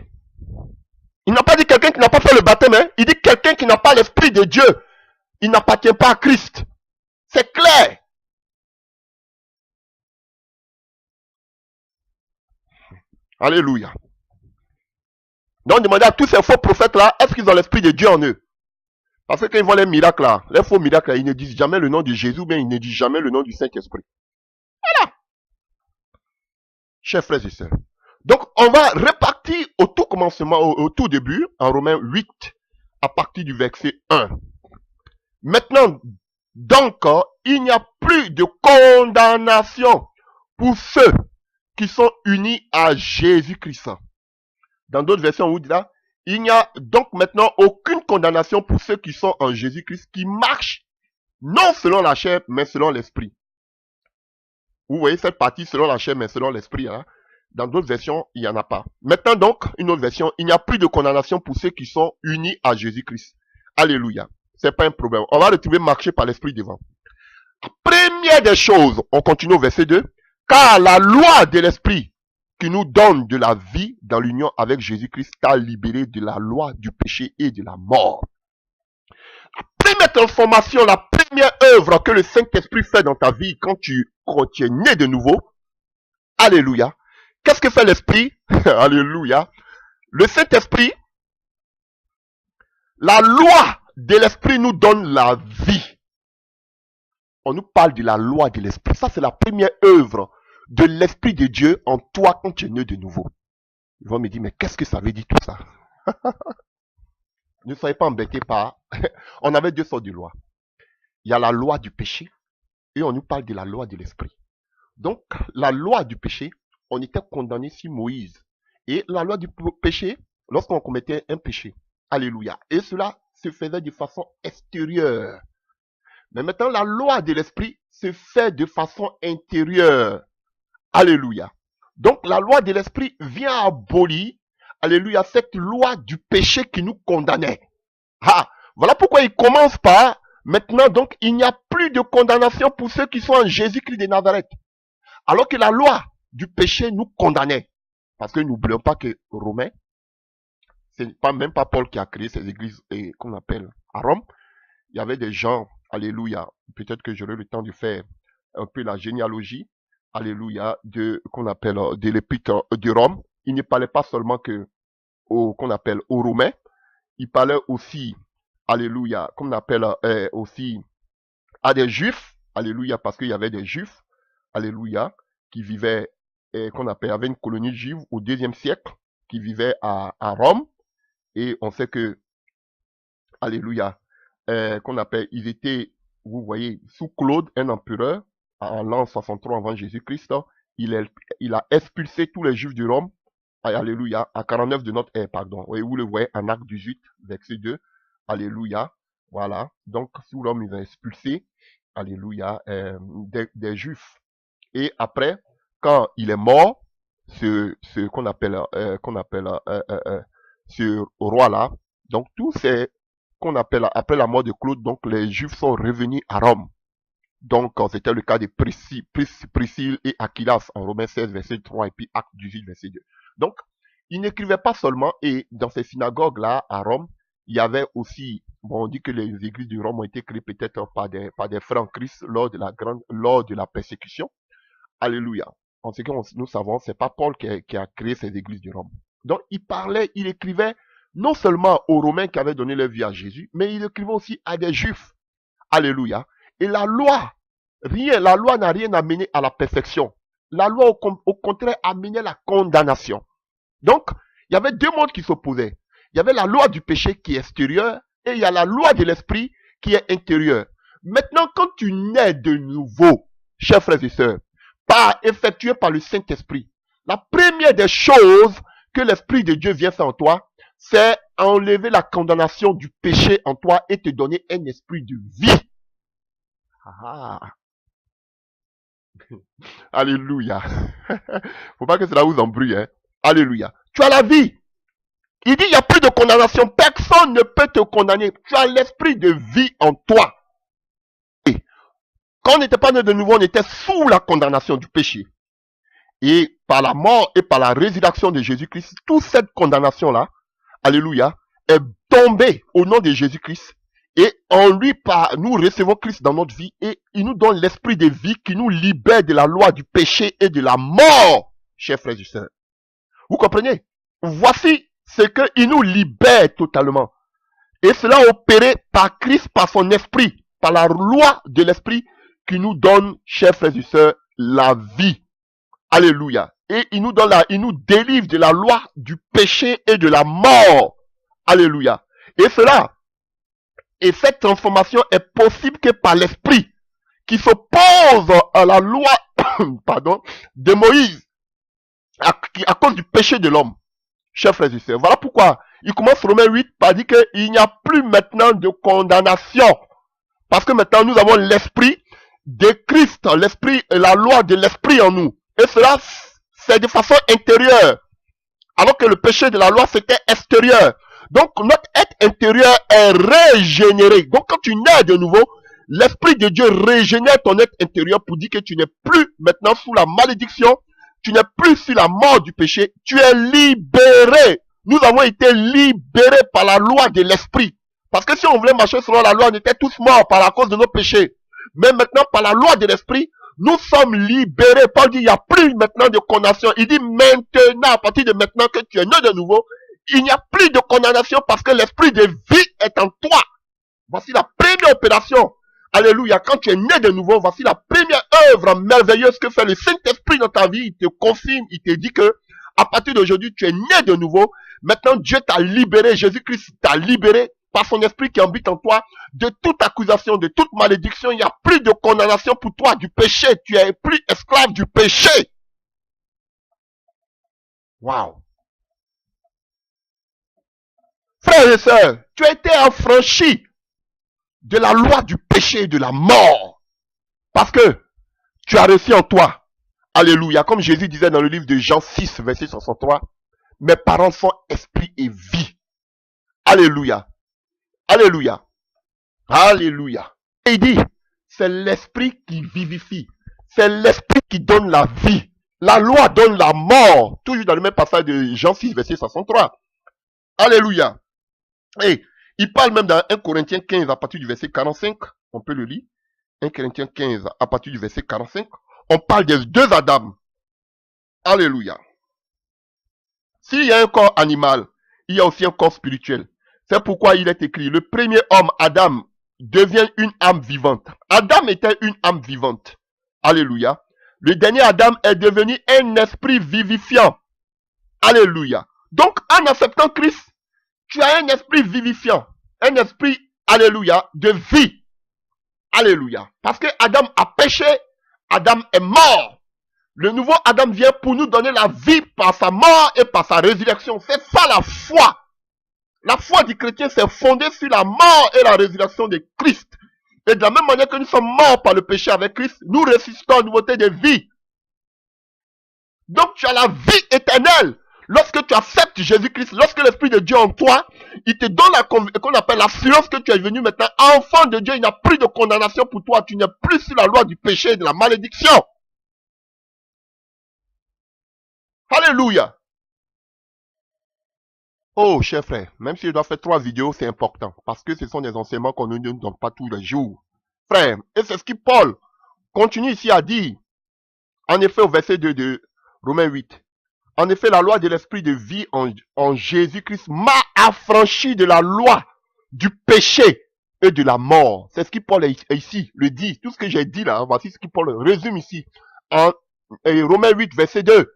Il n'a pas dit quelqu'un qui n'a pas fait le baptême, hein? Il dit quelqu'un qui n'a pas l'esprit de Dieu. Il n'appartient pas à Christ. C'est clair. Alléluia. Donc demandez à tous ces faux prophètes là, est-ce qu'ils ont l'esprit de Dieu en eux? Parce que quand ils voient les miracles là, les faux miracles là, ils ne disent jamais le nom de Jésus, mais ils ne disent jamais le nom du Saint-Esprit. Voilà. Chers frères et sœurs. Donc on va repartir au tout commencement, au tout début, en Romains 8, à partir du verset 1. Maintenant, donc, il n'y a plus de condamnation pour ceux qui sont unis à Jésus-Christ. Dans d'autres versions, on vous dit là, il n'y a donc maintenant aucune condamnation pour ceux qui sont en Jésus-Christ, qui marchent non selon la chair, mais selon l'esprit. Vous voyez cette partie selon la chair, mais selon l'esprit. Hein? Dans d'autres versions, il n'y en a pas. Maintenant donc, une autre version, il n'y a plus de condamnation pour ceux qui sont unis à Jésus-Christ. Alléluia. C'est pas un problème. On va retrouver marcher par l'esprit devant. Première des choses, on continue au verset 2. Car la loi de l'esprit qui nous donne de la vie dans l'union avec Jésus-Christ t'a libéré de la loi du péché et de la mort. La première transformation, la première œuvre que le Saint-Esprit fait dans ta vie quand tu es né de nouveau, alléluia. Qu'est-ce que fait l'Esprit? Alléluia. Le Saint-Esprit, la loi de l'Esprit nous donne la vie. On nous parle de la loi de l'Esprit. Ça, c'est la première œuvre de l'Esprit de Dieu en toi quand tu es né de nouveau. Ils vont me dire, mais qu'est-ce que ça veut dire tout ça? Ne soyez pas embêtés par... On avait deux sortes de lois. Il y a la loi du péché et on nous parle de la loi de l'Esprit. Donc, la loi du péché, on était condamné sur Moïse. Et la loi du péché, lorsqu'on commettait un péché. Alléluia. Et cela se faisait de façon extérieure. Mais maintenant, la loi de l'esprit se fait de façon intérieure. Alléluia. Donc, la loi de l'esprit vient abolir, alléluia, cette loi du péché qui nous condamnait. Ah, voilà pourquoi il commence par, maintenant donc, il n'y a plus de condamnation pour ceux qui sont en Jésus-Christ de Nazareth. Alors que la loi du péché nous condamnait. Parce que n'oublions pas que Romains, c'est même pas Paul qui a créé ces églises qu'on appelle à Rome. Il y avait des gens, alléluia, peut-être que j'aurai le temps de faire un peu la généalogie, alléluia, qu'on appelle de l'épître de Rome. Il ne parlait pas seulement qu'on appelle aux Romains, il parlait aussi, alléluia, qu'on appelle aussi à des Juifs, alléluia, parce qu'il y avait des Juifs, alléluia, qui vivaient, qu'on appelle, avait une colonie juive au 2e siècle, qui vivaient à Rome, et on sait que, alléluia, qu'on appelle, ils étaient, vous voyez, sous Claude, un empereur, en l'an 63 avant Jésus-Christ, il a expulsé tous les Juifs de Rome Alléluia, à 49 de notre ère, pardon. Oui, vous le voyez en Acte 18, verset 2. Alléluia. Voilà. Donc, sous l'homme, ils ont expulsé, alléluia, des Juifs. Et après, quand il est mort, ce qu'on appelle, ce roi-là, donc tous ces qu'on appelle, après la mort de Claude, donc les Juifs sont revenus à Rome. Donc, c'était le cas de Priscille et Aquilas en Romains 16, verset 3, et puis Acte 18, verset 2. Donc, ils n'écrivaient pas seulement, et dans ces synagogues-là, à Rome, il y avait aussi, bon, on dit que les églises de Rome ont été créées peut-être par des frères en Christ lors de la persécution. Alléluia. En ce que nous savons, c'est pas Paul qui a créé ces églises de Rome. Donc, il écrivait non seulement aux Romains qui avaient donné leur vie à Jésus, mais il écrivait aussi à des Juifs. Alléluia. Et la loi n'a rien amené à la perfection. La loi, au contraire, amenait la condamnation. Donc, il y avait deux mondes qui s'opposaient. Il y avait la loi du péché qui est extérieure et il y a la loi de l'esprit qui est intérieure. Maintenant, quand tu nais de nouveau, chers frères et sœurs, effectué par le Saint-Esprit, la première des choses que l'Esprit de Dieu vient faire en toi, c'est enlever la condamnation du péché en toi et te donner un esprit de vie. Ah. Alléluia. Faut pas que cela vous embrouille, hein. Alléluia. Tu as la vie. Il dit, il n'y a plus de condamnation. Personne ne peut te condamner. Tu as l'esprit de vie en toi. Et quand on n'était pas né de nouveau, on était sous la condamnation du péché. Et par la mort et par la résurrection de Jésus-Christ, toute cette condamnation-là, alléluia, est tombée au nom de Jésus-Christ. Et en lui, nous recevons Christ dans notre vie et il nous donne l'esprit de vie qui nous libère de la loi du péché et de la mort, chers frères et sœurs. Vous comprenez? Voici ce qu'il nous libère totalement. Et cela opéré par Christ, par son esprit, par la loi de l'esprit qui nous donne, chers frères et sœurs, la vie. Alléluia. Et il nous délivre de la loi du péché et de la mort. Alléluia. Et cette transformation est possible que par l'esprit qui s'oppose à la loi de Moïse à cause du péché de l'homme. Chers frères et sœurs, voilà pourquoi il commence Romains 8 par dire qu'il n'y a plus maintenant de condamnation. Parce que maintenant nous avons l'esprit de Christ, l'esprit et la loi de l'esprit en nous. Et cela, c'est de façon intérieure. Alors que le péché de la loi, c'était extérieur. Donc, notre être intérieur est régénéré. Donc, quand tu nais de nouveau, l'Esprit de Dieu régénère ton être intérieur pour dire que tu n'es plus maintenant sous la malédiction. Tu n'es plus sous la mort du péché. Tu es libéré. Nous avons été libérés par la loi de l'Esprit. Parce que si on voulait marcher selon la loi, on était tous morts par la cause de nos péchés. Mais maintenant, par la loi de l'Esprit, nous sommes libérés. Paul dit, il n'y a plus maintenant de condamnation. Il dit maintenant, à partir de maintenant que tu es né de nouveau, il n'y a plus de condamnation parce que l'esprit de vie est en toi. Voici la première opération. Alléluia. Quand tu es né de nouveau, voici la première œuvre merveilleuse que fait le Saint-Esprit dans ta vie. Il te confirme, il te dit que à partir d'aujourd'hui, tu es né de nouveau. Maintenant, Dieu t'a libéré. Jésus-Christ t'a libéré par son esprit qui habite en toi de toute accusation, de toute malédiction. Il n'y a plus de condamnation pour toi du péché. Tu es plus esclave du péché. Waouh. Frères et sœurs, tu as été affranchi de la loi du péché et de la mort. Parce que tu as reçu en toi, alléluia, comme Jésus disait dans le livre de Jean 6, verset 63, mes parents sont esprit et vie. Alléluia. Alléluia. Alléluia. Et il dit, c'est l'esprit qui vivifie. C'est l'esprit qui donne la vie. La loi donne la mort. Toujours dans le même passage de Jean 6, verset 63. Alléluia. Et il parle même dans 1 Corinthiens 15 à partir du verset 45. On peut le lire. 1 Corinthiens 15 à partir du verset 45. On parle des deux Adam. Alléluia. S'il y a un corps animal, il y a aussi un corps spirituel. C'est pourquoi il est écrit, le premier homme, Adam, devient une âme vivante. Adam était une âme vivante. Alléluia. Le dernier Adam est devenu un esprit vivifiant. Alléluia. Donc, en acceptant Christ, tu as un esprit vivifiant. Un esprit, alléluia, de vie. Alléluia. Parce que Adam a péché, Adam est mort. Le nouveau Adam vient pour nous donner la vie par sa mort et par sa résurrection. C'est ça la foi. La foi du chrétien, c'est fondé sur la mort et la résurrection de Christ. Et de la même manière que nous sommes morts par le péché avec Christ, nous ressuscitons en nouveauté de vie. Donc tu as la vie éternelle. Lorsque tu acceptes Jésus-Christ, lorsque l'Esprit de Dieu en toi, il te donne qu'on appelle l'assurance que tu es devenu maintenant enfant de Dieu. Il n'y a plus de condamnation pour toi. Tu n'es plus sous la loi du péché et de la malédiction. Alléluia. Oh, cher frère, même si je dois faire 3 vidéos, c'est important. Parce que ce sont des enseignements qu'on ne nous donne pas tous les jours. Frère, et c'est ce que Paul continue ici à dire. En effet, au verset 2 de Romains 8. En effet, la loi de l'esprit de vie en Jésus-Christ m'a affranchi de la loi du péché et de la mort. C'est ce que Paul ici le dit. Tout ce que j'ai dit là, voici ce que Paul résume ici. En Romains 8, verset 2.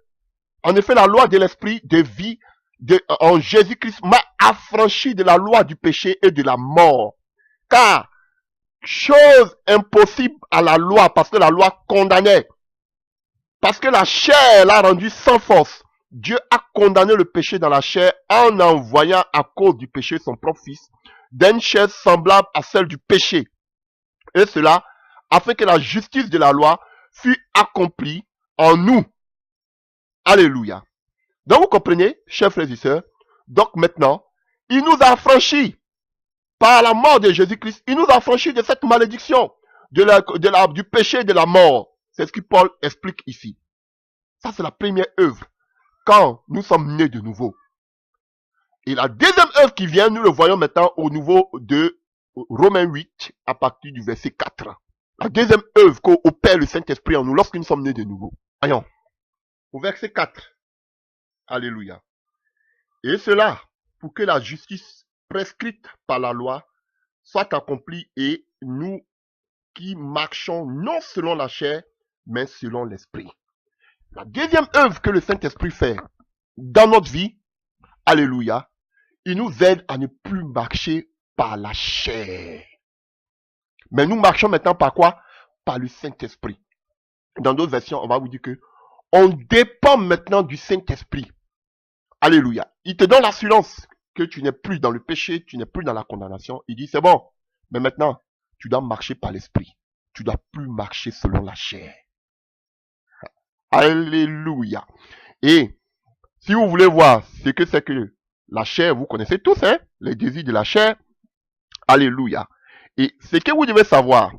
En effet, la loi de l'esprit de vie en Jésus-Christ m'a affranchi de la loi du péché et de la mort. Car, chose impossible à la loi, parce que la loi condamnait. Parce que la chair l'a rendu sans force. Dieu a condamné le péché dans la chair en envoyant à cause du péché son propre fils d'une chair semblable à celle du péché. Et cela, afin que la justice de la loi fût accomplie en nous. Alléluia. Donc vous comprenez, chers frères et sœurs, donc maintenant, il nous a affranchis par la mort de Jésus-Christ. Il nous a affranchis de cette malédiction, du péché et de la mort. C'est ce que Paul explique ici. Ça, c'est la première œuvre. Quand nous sommes nés de nouveau. Et la deuxième œuvre qui vient, nous le voyons maintenant au niveau de Romains 8, à partir du verset 4. La deuxième œuvre qu'opère le Saint-Esprit en nous lorsque nous sommes nés de nouveau. Voyons. Au verset 4. Alléluia. Et cela, pour que la justice prescrite par la loi soit accomplie et nous qui marchons non selon la chair, mais selon l'esprit. La deuxième œuvre que le Saint-Esprit fait dans notre vie, alléluia, il nous aide à ne plus marcher par la chair. Mais nous marchons maintenant par quoi? Par le Saint-Esprit. Dans d'autres versions, on va vous dire que on dépend maintenant du Saint-Esprit. Alléluia. Il te donne l'assurance que tu n'es plus dans le péché, tu n'es plus dans la condamnation. Il dit, c'est bon, mais maintenant, tu dois marcher par l'Esprit. Tu dois plus marcher selon la chair. Alléluia. Et si vous voulez voir ce que c'est que la chair, vous connaissez tous, hein, les désirs de la chair. Alléluia. Et ce que vous devez savoir,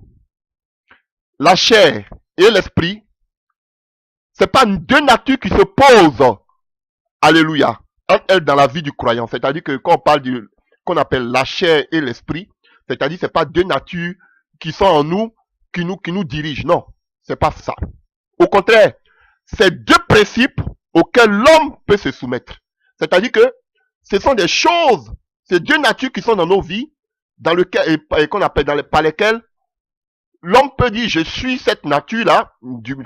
la chair et l'esprit, c'est pas deux natures qui se posent. Alléluia. Entre elles dans la vie du croyant. C'est-à-dire que quand on parle qu'on appelle la chair et l'esprit, c'est-à-dire c'est pas deux natures qui sont en nous, qui nous dirigent. Non, c'est pas ça. Au contraire, c'est deux principes auxquels l'homme peut se soumettre. C'est-à-dire que ce sont des choses, ces deux natures qui sont dans nos vies, dans lequel, qu'on appelle par lesquelles l'homme peut dire je suis cette nature-là,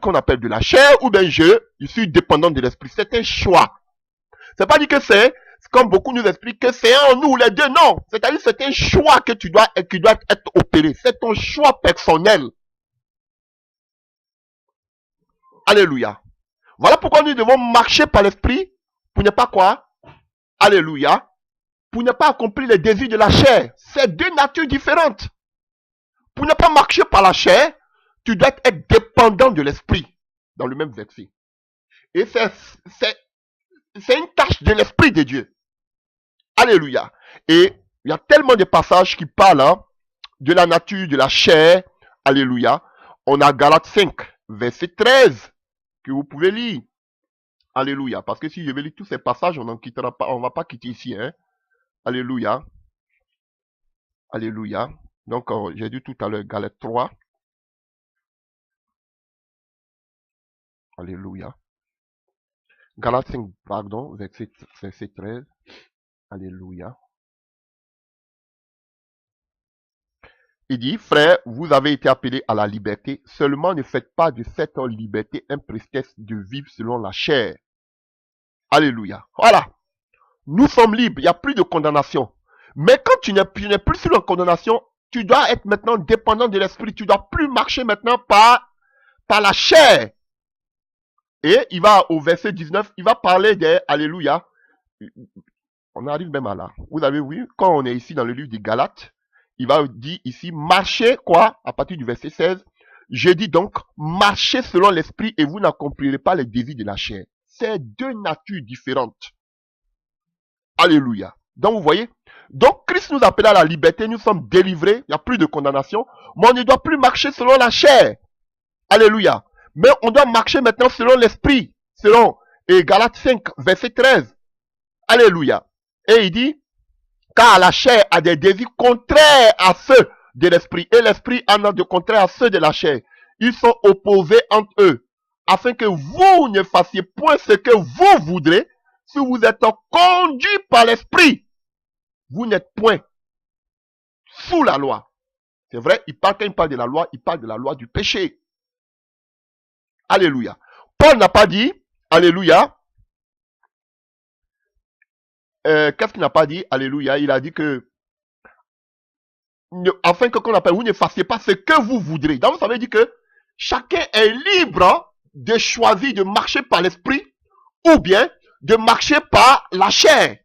qu'on appelle de la chair, ou bien je suis dépendant de l'esprit. C'est un choix. C'est pas dire que c'est, comme beaucoup nous expliquent, que c'est en nous les deux. Non. C'est-à-dire c'est un choix que qui doit être opéré. C'est ton choix personnel. Alléluia. Voilà pourquoi nous devons marcher par l'esprit pour ne pas quoi? Alléluia. Pour ne pas accomplir les désirs de la chair. C'est deux natures différentes. Pour ne pas marcher par la chair, tu dois être dépendant de l'esprit. Dans le même verset. Et c'est une tâche de l'esprit de Dieu. Alléluia. Et il y a tellement de passages qui parlent hein, de la nature de la chair. Alléluia. On a Galates 5, verset 13, que vous pouvez lire. Alléluia. Parce que si je vais lire tous ces passages, on ne va pas quitter ici. Hein. Alléluia. Alléluia. Donc, j'ai dit tout à l'heure, Galates 3. Alléluia. Galates 5, pardon, verset 13. Alléluia. Il dit, frère, vous avez été appelés à la liberté, seulement ne faites pas de cette liberté un prétexte de vivre selon la chair. Alléluia. Voilà. Nous sommes libres, il n'y a plus de condamnation. Mais quand tu n'es plus sur la condamnation, tu dois être maintenant dépendant de l'esprit. Tu dois plus marcher maintenant par la chair. Et il va au verset 19, il va parler des Alléluia. On arrive même à là. Vous avez vu, quand on est ici dans le livre des Galates, il va dire ici, marchez quoi? À partir du verset 16, je dis donc, marchez selon l'esprit et vous n'accomplirez pas les désirs de la chair. C'est deux natures différentes. Alléluia. Donc vous voyez, donc Christ nous appelle à la liberté, nous sommes délivrés, il n'y a plus de condamnation, mais on ne doit plus marcher selon la chair. Alléluia. Mais on doit marcher maintenant selon l'esprit, selon Galates 5, verset 13. Alléluia. Et il dit, car la chair a des désirs contraires à ceux de l'esprit, et l'esprit en a de contraires à ceux de la chair. Ils sont opposés entre eux, afin que vous ne fassiez point ce que vous voudrez. Si vous êtes conduit par l'esprit, vous n'êtes point sous la loi. C'est vrai, quand il parle de la loi, il parle de la loi du péché. Alléluia. Paul n'a pas dit, alléluia. Qu'est-ce qu'il n'a pas dit? Alléluia. Il a dit que, afin que qu'on appelle, vous ne fassiez pas ce que vous voudrez. Donc, ça veut dire que chacun est libre de choisir de marcher par l'esprit ou bien de marcher par la chair.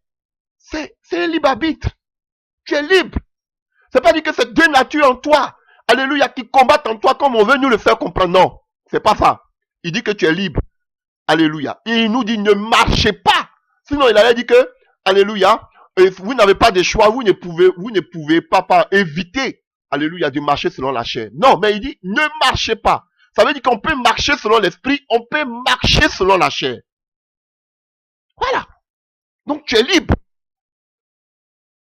C'est un libre arbitre. Tu es libre. C'est pas dire que c'est deux natures en toi. Alléluia, qui combattent en toi comme on veut nous le faire comprendre. Non, c'est pas ça. Il dit que tu es libre. Alléluia. Et il nous dit ne marchez pas. Sinon, il allait dire que, alléluia, vous n'avez pas de choix, vous ne pouvez pas éviter, alléluia, de marcher selon la chair. Non, mais il dit ne marchez pas. Ça veut dire qu'on peut marcher selon l'esprit, on peut marcher selon la chair. Voilà. Donc tu es libre.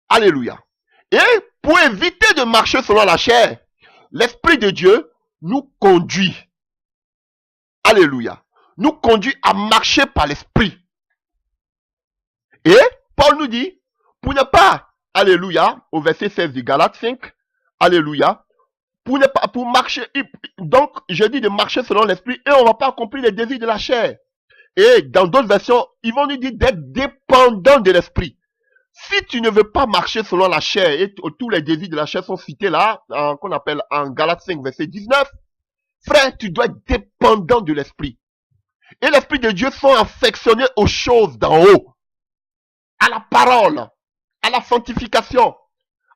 Alléluia. Et pour éviter de marcher selon la chair, l'Esprit de Dieu nous conduit. Alléluia. Nous conduit à marcher par l'Esprit. Et Paul nous dit, pour ne pas, alléluia, au verset 16 du Galates 5, alléluia, pour marcher, donc je dis de marcher selon l'Esprit et on ne va pas accomplir les désirs de la chair. Et dans d'autres versions, ils vont nous dire d'être dépendant de l'Esprit. Si tu ne veux pas marcher selon la chair, et tous les désirs de la chair sont cités là, qu'on appelle en Galates 5, verset 19, frère, tu dois être dépendant de l'Esprit. Et l'Esprit de Dieu sont affectionnés aux choses d'en haut, à la parole, à la sanctification.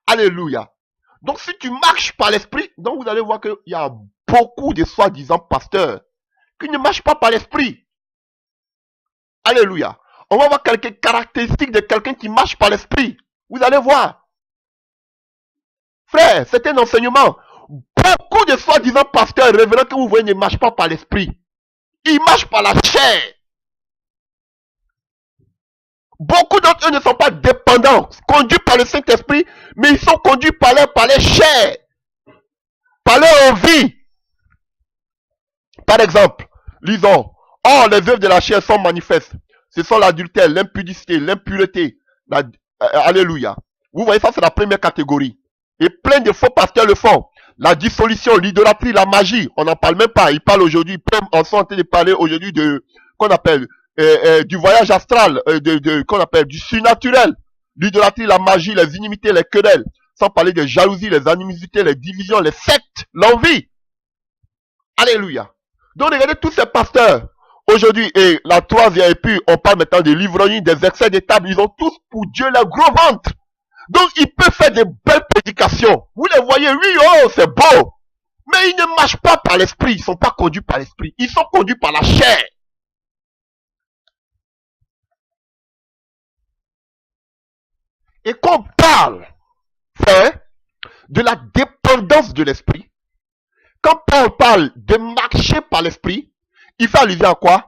Alléluia. Donc si tu marches par l'Esprit, donc vous allez voir qu'il y a beaucoup de soi-disant pasteurs qui ne marchent pas par l'Esprit. Alléluia. On va voir quelques caractéristiques de quelqu'un qui marche par l'Esprit. Vous allez voir. Frère, c'est un enseignement. Beaucoup de soi-disant pasteurs révélants que vous voyez ne marchent pas par l'Esprit. Ils marchent par la chair. Beaucoup d'entre eux ne sont pas dépendants, conduits par le Saint-Esprit, mais ils sont conduits par les chairs, par leur envie. Par exemple, lisons. Or, les œuvres de la chair sont manifestes. Ce sont l'adultère, l'impudicité, l'impureté. Alléluia. Vous voyez, ça c'est la première catégorie. Et plein de faux pasteurs le font. La dissolution, l'idolâtrie, la magie, on n'en parle même pas. Ils parlent aujourd'hui, on est en train de parler aujourd'hui de, qu'on appelle, du voyage astral, qu'on appelle du surnaturel. L'idolâtrie, la magie, les inimités, les querelles. Sans parler de jalousie, les animosités, les divisions, les sectes, l'envie. Alléluia. Donc regardez tous ces pasteurs. Aujourd'hui, et la troisième, et puis on parle maintenant des livrognes, des excès de table. Ils ont tous pour Dieu leur gros ventre. Donc ils peuvent faire de belles prédications. Vous les voyez, oui, oh, c'est beau. Mais ils ne marchent pas par l'esprit. Ils ne sont pas conduits par l'esprit. Ils sont conduits par la chair. Et quand on parle, frère, de la dépendance de l'esprit, quand Paul parle de marcher par l'esprit, il fait allusion à quoi?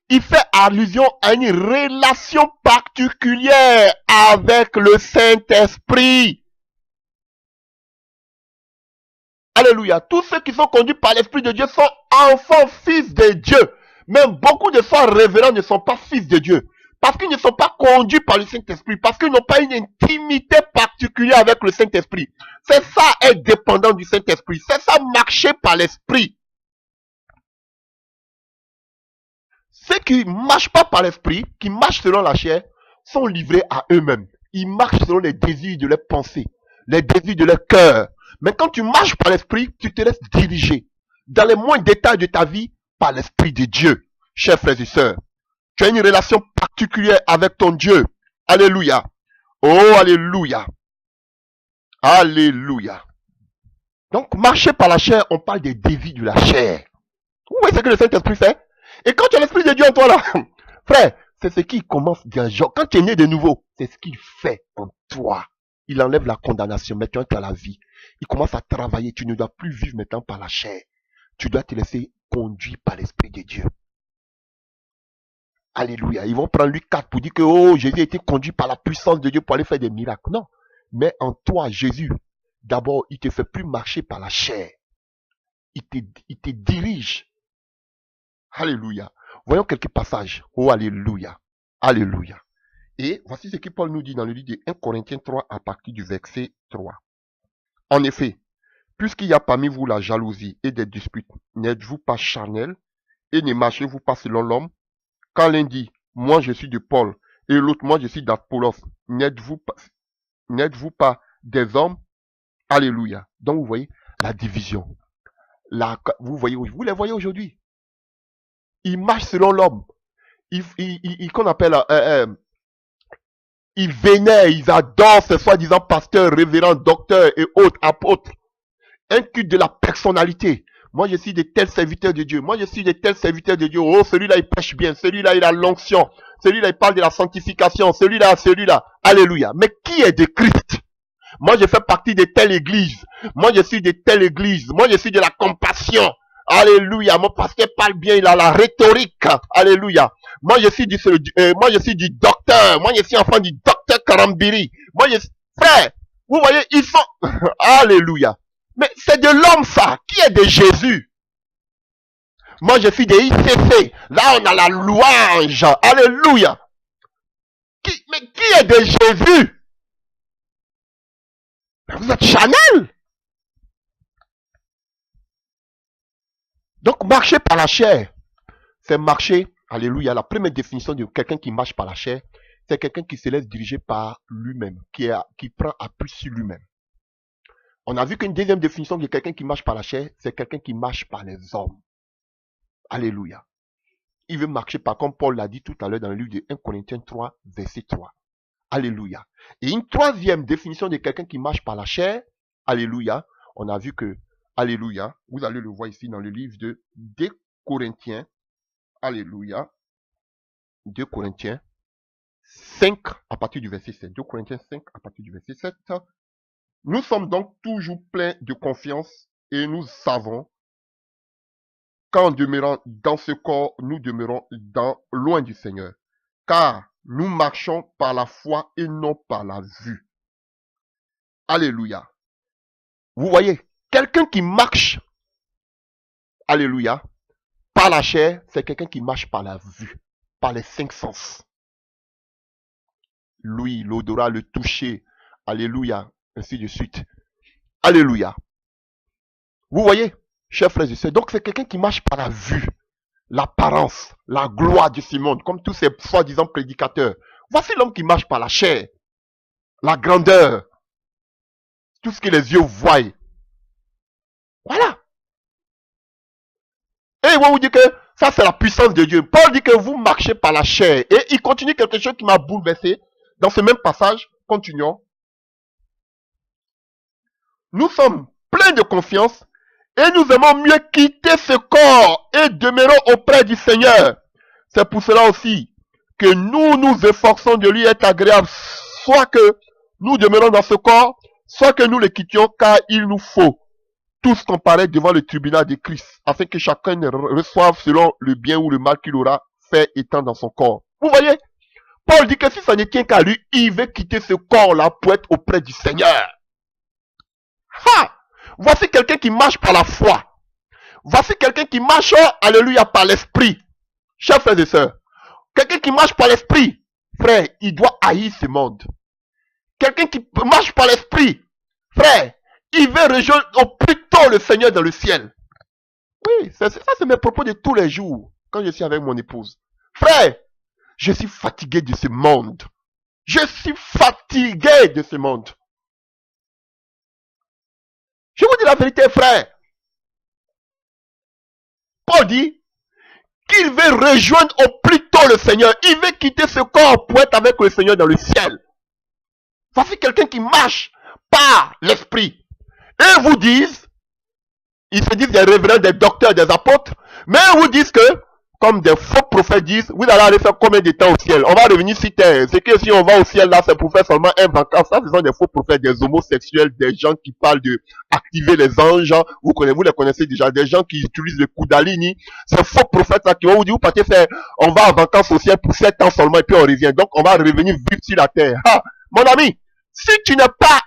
Il fait allusion à une relation particulière avec le Saint-Esprit. Alléluia. Tous ceux qui sont conduits par l'Esprit de Dieu sont enfants, fils de Dieu. Même beaucoup de fois révérends ne sont pas fils de Dieu. Parce qu'ils ne sont pas conduits par le Saint-Esprit. Parce qu'ils n'ont pas une intimité particulière avec le Saint-Esprit. C'est ça être dépendant du Saint-Esprit. C'est ça marcher par l'Esprit. Ceux qui ne marchent pas par l'Esprit, qui marchent selon la chair, sont livrés à eux-mêmes. Ils marchent selon les désirs de leurs pensées, les désirs de leur cœur. Mais quand tu marches par l'Esprit, tu te laisses diriger dans les moindres détails de ta vie par l'Esprit de Dieu. chers frères et sœurs, tu as une relation particulière avec ton Dieu. Alléluia. Oh, alléluia. Alléluia. Donc, marcher par la chair, on parle des dévies de la chair. Vous voyez ce que le Saint-Esprit fait? Et quand tu as l'Esprit de Dieu en toi là, frère, c'est ce qui commence déjà. Quand tu es né de nouveau, c'est ce qu'il fait en toi. Il enlève la condamnation, maintenant tu as la vie. Il commence à travailler. Tu ne dois plus vivre maintenant par la chair. Tu dois te laisser conduire par l'Esprit de Dieu. Alléluia. Ils vont prendre Luc 4 pour dire que oh, Jésus a été conduit par la puissance de Dieu pour aller faire des miracles. Non. Mais en toi, Jésus, d'abord, il te fait plus marcher par la chair. Il te dirige. Alléluia. Voyons quelques passages. Oh, alléluia. Alléluia. Et voici ce que Paul nous dit dans le livre de 1 Corinthiens 3 à partir du verset 3. En effet, puisqu'il y a parmi vous la jalousie et des disputes, n'êtes-vous pas charnel et ne marchez-vous pas selon l'homme? Quand l'un dit, moi je suis de Paul, et l'autre, moi je suis d'Apollos, n'êtes-vous pas des hommes? Alléluia. Donc vous voyez la division. Vous les voyez aujourd'hui. Ils marchent selon l'homme. Qu'on appelle, ils vénèrent, ils adorent ces soi-disant pasteurs, révérends, docteurs et autres apôtres. Un culte de la personnalité. Moi, je suis de tels serviteurs de Dieu. Moi, je suis de tels serviteurs de Dieu. Oh, celui-là, il prêche bien. Celui-là, il a l'onction. Celui-là, il parle de la sanctification. Celui-là. Alléluia. Mais qui est de Christ? Moi, je fais partie de telle église. Moi, je suis de telle église. Moi, je suis de la compassion. Alléluia. Mon pasteur parle bien. Il a la rhétorique. Alléluia. Moi, je suis du docteur. Moi, je suis enfant du docteur Karambiri. Frère, vous voyez, ils sont... Alléluia. Mais c'est de l'homme ça, qui est de Jésus. Moi je suis de ICC. Là on a la louange. Alléluia. Mais qui est de Jésus? Vous êtes Chanel. Donc marcher par la chair, c'est marcher. Alléluia. La première définition de quelqu'un qui marche par la chair, c'est quelqu'un qui se laisse diriger par lui-même, qui prend appui sur lui-même. On a vu qu'une deuxième définition de quelqu'un qui marche par la chair, c'est quelqu'un qui marche par les hommes. Alléluia. Il veut marcher par, comme Paul l'a dit tout à l'heure dans le livre de 1 Corinthiens 3, verset 3. Alléluia. Et une troisième définition de quelqu'un qui marche par la chair, alléluia, on a vu que, alléluia, vous allez le voir ici dans le livre de 2 Corinthiens, alléluia, 2 Corinthiens 5 à partir du verset 7. 2 Corinthiens 5 à partir du verset 7. Nous sommes donc toujours pleins de confiance et nous savons qu'en demeurant dans ce corps, nous demeurons loin du Seigneur. Car nous marchons par la foi et non par la vue. Alléluia. Vous voyez, quelqu'un qui marche, alléluia, par la chair, c'est quelqu'un qui marche par la vue, par les 5 sens. L'ouïe, l'odorat, le toucher, alléluia, ainsi de suite. Alléluia. Vous voyez, chers frères et sœurs, donc c'est quelqu'un qui marche par la vue, l'apparence, la gloire de ce monde, comme tous ces soi-disant prédicateurs. Voici l'homme qui marche par la chair, la grandeur, tout ce que les yeux voient. Voilà. Et ils vont vous dire que ça c'est la puissance de Dieu. Paul dit que vous marchez par la chair. Et il continue quelque chose qui m'a bouleversé. Dans ce même passage, continuons. Nous sommes pleins de confiance et nous aimons mieux quitter ce corps et demeurer auprès du Seigneur. C'est pour cela aussi que nous nous efforçons de lui être agréable, soit que nous demeurons dans ce corps, soit que nous le quittions, car il nous faut tous comparaître devant le tribunal de Christ, afin que chacun reçoive selon le bien ou le mal qu'il aura fait étant dans son corps. Vous voyez, Paul dit que si ça ne tient qu'à lui, il veut quitter ce corps-là pour être auprès du Seigneur. Ha! Voici quelqu'un qui marche par la foi. Voici quelqu'un qui marche, alléluia, par l'esprit. Chers frères et sœurs, quelqu'un qui marche par l'esprit, frère, il doit haïr ce monde. Quelqu'un qui marche par l'esprit, frère, il veut rejoindre au plus tôt le Seigneur dans le ciel. Oui, ça c'est mes propos de tous les jours, quand je suis avec mon épouse. Frère, je suis fatigué de ce monde. Je suis fatigué de ce monde. Je vous dis la vérité, frère. Paul dit, qu'il veut rejoindre au plus tôt le Seigneur. Il veut quitter ce corps pour être avec le Seigneur dans le ciel. Voici quelqu'un qui marche par l'esprit. Et ils vous disent, ils se disent des révérends, des docteurs, des apôtres, mais ils vous disent que, comme des faux prophètes disent, vous allez aller faire combien de temps au ciel? On va revenir sur terre. C'est que si on va au ciel là, c'est pour faire seulement un vacances. Ça, ce sont des faux prophètes, des homosexuels, des gens qui parlent de activer les anges. Vous les connaissez déjà, des gens qui utilisent le Kundalini. Ces faux prophètes là qui vont vous dire, vous partez faire, on va en vacances au ciel pour 7 ans seulement et puis on revient. Donc, on va revenir vivre sur la terre. Ah, mon ami, si tu n'as pas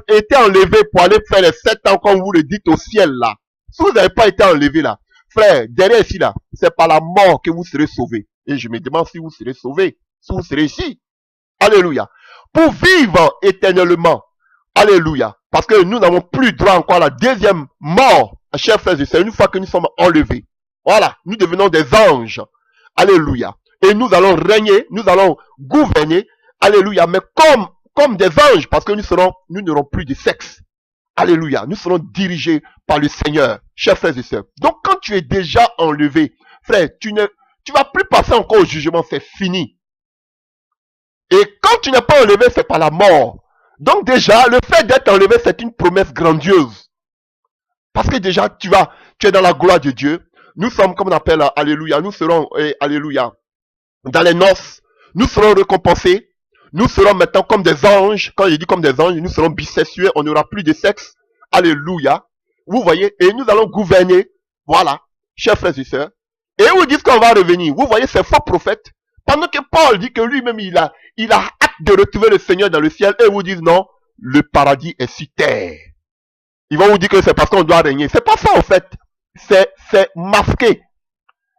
été enlevé pour aller faire les 7 ans comme vous le dites au ciel là, si vous n'avez pas été enlevé là, frère, derrière ici là, c'est par la mort que vous serez sauvés. Et je me demande si vous serez sauvés, si vous serez ici. Alléluia. Pour vivre éternellement. Alléluia. Parce que nous n'avons plus droit encore à la deuxième mort. Chers frères et sœurs, une fois que nous sommes enlevés. Voilà, nous devenons des anges. Alléluia. Et nous allons régner, nous allons gouverner. Alléluia. Mais comme des anges, parce que nous n'aurons plus de sexe. Alléluia. Nous serons dirigés par le Seigneur, chers frères et sœurs. Donc, quand tu es déjà enlevé, frère, tu vas plus passer encore au jugement, c'est fini. Et quand tu n'es pas enlevé, c'est par la mort. Donc déjà, le fait d'être enlevé, c'est une promesse grandiose. Parce que déjà, tu es dans la gloire de Dieu. Nous sommes, comme on appelle, alléluia, nous serons, alléluia, dans les noces. Nous serons récompensés. Nous serons maintenant comme des anges. Quand je dis comme des anges, nous serons bisexuels. On n'aura plus de sexe. Alléluia. Vous voyez, et nous allons gouverner. Voilà, chers frères et sœurs. Et vous dites qu'on va revenir. Vous voyez ces faux prophètes. Pendant que Paul dit que lui-même, il a hâte de retrouver le Seigneur dans le ciel. Et vous disent non, le paradis est sur terre. Ils vont vous dire que c'est parce qu'on doit régner. C'est pas ça en fait. C'est masqué.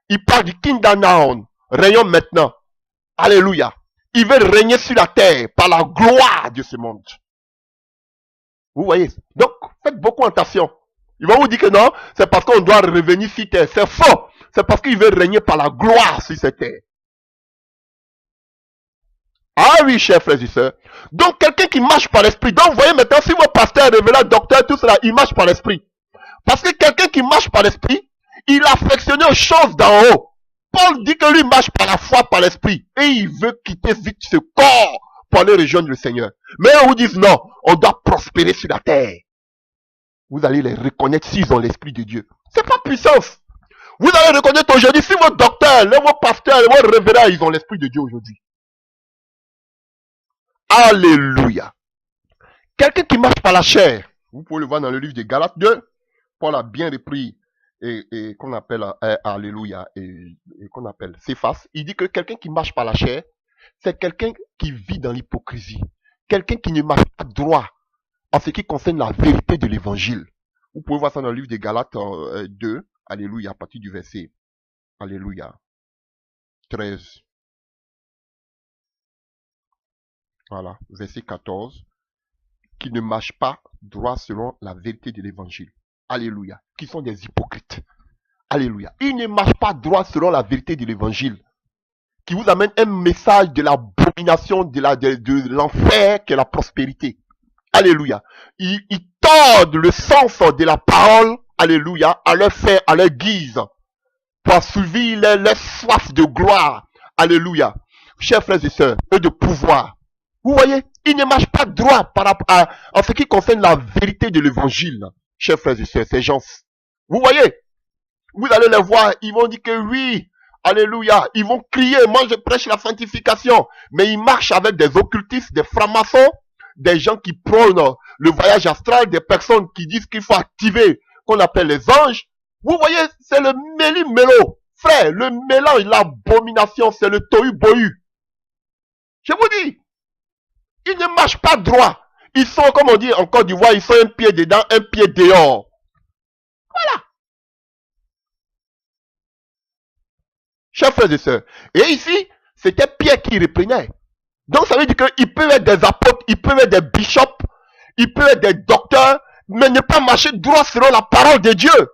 Il parle du Kingdom Now. Régnons maintenant. Alléluia. Il veut régner sur la terre par la gloire de ce monde. Vous voyez? Donc, faites beaucoup attention. Ils vont vous dire que non, c'est parce qu'on doit revenir sur terre. C'est faux. C'est parce qu'il veut régner par la gloire sur cette terre. Ah oui, chers frères et sœurs. Donc, quelqu'un qui marche par l'esprit. Donc, vous voyez maintenant, si vos pasteurs, révélants, docteurs, tout cela, ils marchent par l'esprit. Parce que quelqu'un qui marche par l'esprit, il a affectionné aux choses d'en haut. Paul dit que lui marche par la foi, par l'esprit. Et il veut quitter vite ce corps pour aller rejoindre le Seigneur. Mais on vous dit non, on doit prospérer sur la terre. Vous allez les reconnaître s'ils ont l'esprit de Dieu. C'est pas puissance. Vous allez reconnaître aujourd'hui si vos docteurs, vos pasteurs, vos révérends, ils ont l'esprit de Dieu aujourd'hui. Alléluia. Quelqu'un qui marche par la chair. Vous pouvez le voir dans le livre de Galates 2. Paul a bien repris et qu'on appelle Alléluia et qu'on appelle Céphas. Il dit que quelqu'un qui marche par la chair, c'est quelqu'un qui vit dans l'hypocrisie. Quelqu'un qui ne marche pas droit en ce qui concerne la vérité de l'évangile. Vous pouvez voir ça dans le livre de Galates 2. Alléluia, à partir du verset. Alléluia. 13. Voilà, verset 14. Qui ne marchent pas droit selon la vérité de l'évangile. Alléluia. Qui sont des hypocrites. Alléluia. Ils ne marchent pas droit selon la vérité de l'évangile. Qui vous amène un message de l'abomination, de l'enfer, qui est la prospérité. Alléluia. Ils tordent le sens de la parole. Alléluia. À leur faire, à leur guise. Pour assouvir leur soif de gloire. Alléluia. Chers frères et sœurs, et de pouvoir. Vous voyez, ils ne marchent pas droit par rapport en ce qui concerne la vérité de l'évangile. Chers frères et sœurs, ces gens. Vous voyez, vous allez les voir, ils vont dire que oui, alléluia, ils vont crier, moi je prêche la sanctification. Mais ils marchent avec des occultistes, des francs-maçons, des gens qui prônent le voyage astral, des personnes qui disent qu'il faut activer, qu'on appelle les anges. Vous voyez, c'est le méli-mélo. Frère, le mélange, l'abomination, c'est le tohu-bohu. Je vous dis, ils ne marchent pas droit. Ils sont, comme on dit en Côte d'Ivoire, ils sont un pied dedans, un pied dehors. Voilà. Chers frères et sœurs. Et ici, c'était Pierre qui reprenait. Donc ça veut dire qu'ils peuvent être des apôtres, ils peuvent être des bishops, ils peuvent être des docteurs, mais ne pas marcher droit selon la parole de Dieu.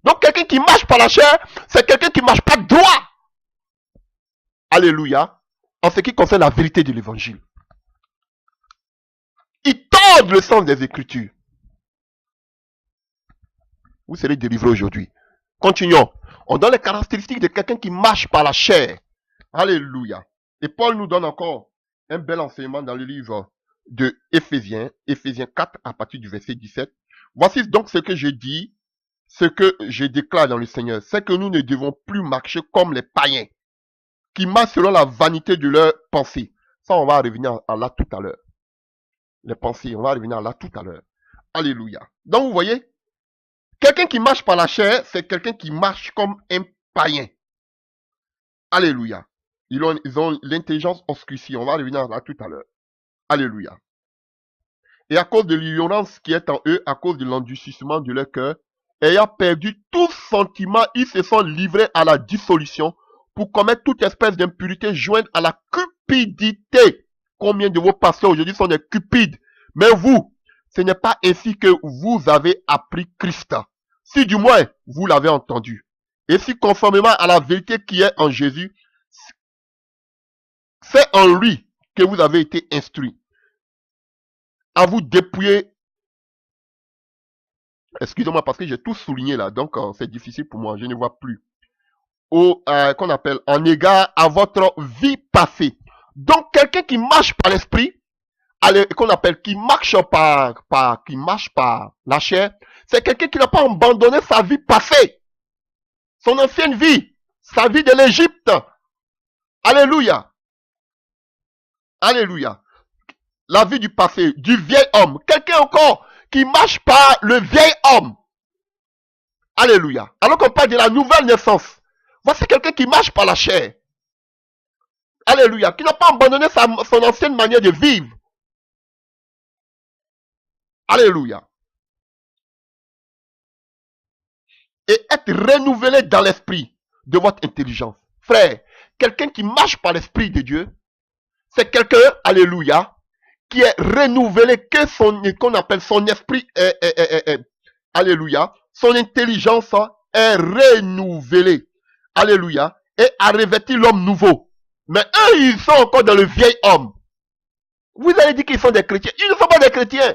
Donc quelqu'un qui marche par la chair, c'est quelqu'un qui ne marche pas droit. Alléluia. En ce qui concerne la vérité de l'évangile. Ils tordent le sens des Écritures. Vous serez délivrés aujourd'hui. Continuons. On donne les caractéristiques de quelqu'un qui marche par la chair. Alléluia. Et Paul nous donne encore un bel enseignement dans le livre de Éphésiens 4 à partir du verset 17. Voici donc ce que je dis, ce que je déclare dans le Seigneur, c'est que nous ne devons plus marcher comme les païens, qui marchent selon la vanité de leurs pensées. Ça, on va revenir à là tout à l'heure. Les pensées, on va revenir à là tout à l'heure. Alléluia. Donc, vous voyez, quelqu'un qui marche par la chair, c'est quelqu'un qui marche comme un païen. Alléluia. Ils ont l'intelligence obscurcie. On va revenir là tout à l'heure. Alléluia. Et à cause de l'ignorance qui est en eux, à cause de l'endurcissement de leur cœur, ayant perdu tout sentiment, ils se sont livrés à la dissolution pour commettre toute espèce d'impurité jointe à la cupidité. Combien de vos pasteurs aujourd'hui sont des cupides? Mais vous, ce n'est pas ainsi que vous avez appris Christ. Si du moins vous l'avez entendu. Et si conformément à la vérité qui est en Jésus, c'est en lui que vous avez été instruits. À vous dépouiller. Excusez-moi parce que j'ai tout souligné là, donc c'est difficile pour moi, je ne vois plus. Qu'on appelle en égard à votre vie passée. Donc quelqu'un qui marche par l'esprit, qu'on appelle qui marche par la chair, c'est quelqu'un qui n'a pas abandonné sa vie passée, son ancienne vie, sa vie de l'Égypte. Alléluia. Alléluia. La vie du passé, du vieil homme. Quelqu'un encore qui marche par le vieil homme. Alléluia. Alors qu'on parle de la nouvelle naissance. Voici quelqu'un qui marche par la chair. Alléluia. Qui n'a pas abandonné son ancienne manière de vivre. Alléluia. Et être renouvelé dans l'esprit de votre intelligence. Frère, quelqu'un qui marche par l'esprit de Dieu, c'est quelqu'un, alléluia, qui est renouvelé, qu'on appelle son esprit, alléluia, son intelligence est renouvelée, alléluia, et a revêti l'homme nouveau. Mais eux, ils sont encore dans le vieil homme. Vous allez dire qu'ils sont des chrétiens. Ils ne sont pas des chrétiens.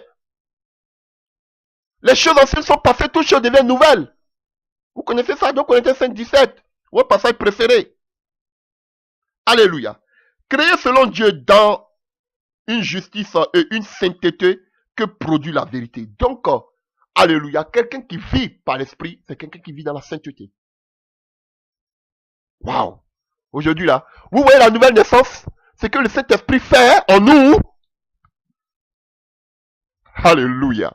Les choses anciennes sont passées, toutes choses deviennent nouvelles. Vous connaissez ça, donc Corinthiens 5, 17, votre passage préféré. Alléluia. Créé selon Dieu dans une justice et une sainteté que produit la vérité. Donc, alléluia, quelqu'un qui vit par l'esprit, c'est quelqu'un qui vit dans la sainteté. Waouh! Aujourd'hui là, vous voyez la nouvelle naissance, c'est que le Saint-Esprit fait en nous. Alléluia.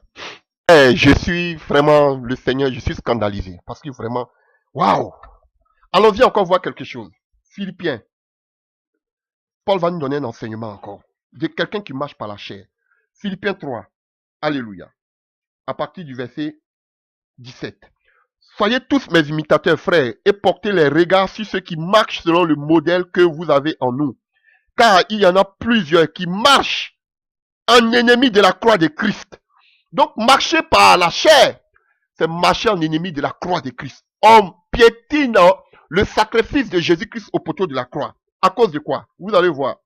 Et je suis vraiment, le Seigneur, je suis scandalisé. Parce que vraiment, waouh! Allons-y encore voir quelque chose. Philippiens. Paul va nous donner un enseignement encore. De quelqu'un qui marche par la chair. Philippiens 3. Alléluia. À partir du verset 17. Soyez tous mes imitateurs, frères, et portez les regards sur ceux qui marchent selon le modèle que vous avez en nous. Car il y en a plusieurs qui marchent en ennemi de la croix de Christ. Donc, marcher par la chair, c'est marcher en ennemi de la croix de Christ. On piétine le sacrifice de Jésus-Christ au poteau de la croix. À cause de quoi? Vous allez voir.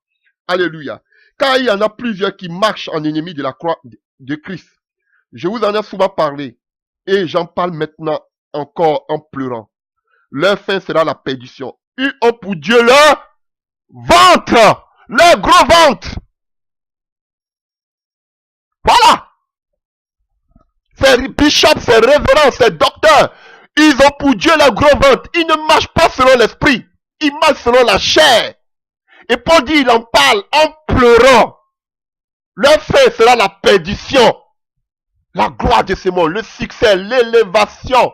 Alléluia. Car il y en a plusieurs qui marchent en ennemi de la croix de Christ. Je vous en ai souvent parlé. Et j'en parle maintenant encore en pleurant. Leur fin sera la perdition. Ils ont pour Dieu leur ventre. Leur gros ventre. Voilà. C'est bishop, c'est révérend, c'est docteur. Ils ont pour Dieu leur gros ventre. Ils ne marchent pas selon l'esprit. Ils marchent selon la chair. Et Paul dit, il en parle en pleurant. Leur fin sera la perdition. La gloire de ce monde, le succès, l'élévation.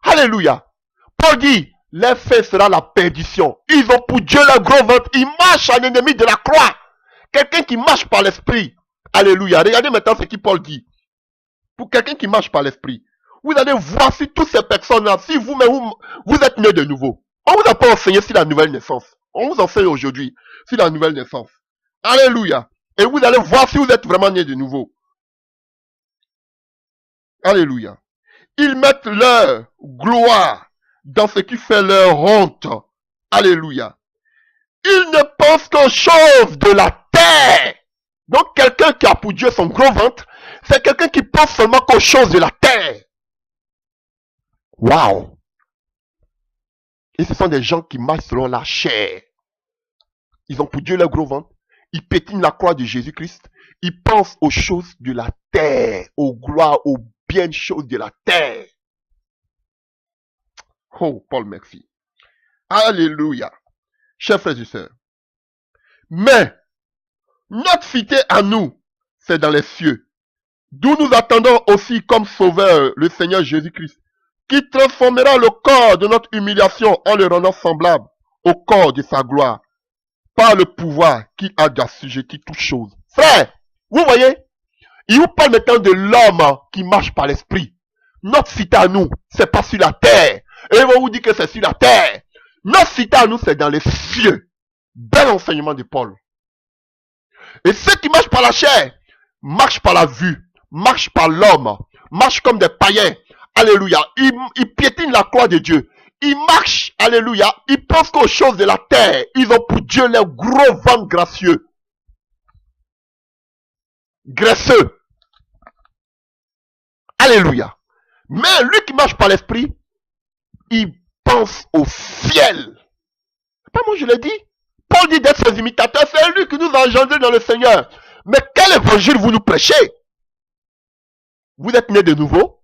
Alléluia. Paul dit, leur fin sera la perdition. Ils ont pour Dieu leur gros ventre. Ils marchent en ennemi de la croix. Quelqu'un qui marche par l'esprit. Alléluia. Regardez maintenant ce que Paul dit. Pour quelqu'un qui marche par l'esprit. Vous allez voir si toutes ces personnes-là, si vous-même, vous êtes nés de nouveau. On vous a pas enseigné sur la nouvelle naissance. On vous enseigne aujourd'hui sur la nouvelle naissance. Alléluia. Et vous allez voir si vous êtes vraiment nés de nouveau. Alléluia. Ils mettent leur gloire dans ce qui fait leur honte. Alléluia. Ils ne pensent qu'aux choses de la terre. Donc quelqu'un qui a pour Dieu son gros ventre, c'est quelqu'un qui pense seulement qu'aux choses de la terre. Waouh. Et ce sont des gens qui marchent selon la chair. Ils ont pour Dieu leur gros ventre. Ils pétinent la croix de Jésus-Christ. Ils pensent aux choses de la terre, aux gloires, aux bien choses de la terre. Oh, Paul merci. Alléluia. Chers frères et sœurs. Mais, notre cité à nous, c'est dans les cieux. D'où nous attendons aussi comme sauveur le Seigneur Jésus-Christ, qui transformera le corps de notre humiliation en le rendant semblable au corps de sa gloire, par le pouvoir qui a d'assujettir toutes choses. Frère, vous voyez, il vous parle maintenant de l'homme qui marche par l'esprit. Notre cité à nous, c'est pas sur la terre. Et ils vont vous dire que c'est sur la terre. Notre cité à nous, c'est dans les cieux. Bel enseignement de Paul. Et ceux qui marchent par la chair, marchent par la vue, marchent par l'homme, marchent comme des païens. Alléluia. Ils piétinent la croix de Dieu. Ils marchent, alléluia. Ils pensent qu'aux choses de la terre. Ils ont pour Dieu leur gros ventre gracieux. Graisseux. Alléluia. Mais lui qui marche par l'esprit, il pense au ciel. C'est pas moi je l'ai dit. Paul dit d'être ses imitateurs, c'est lui qui nous a engendrés dans le Seigneur. Mais quel évangile vous nous prêchez? Vous êtes nés de nouveau?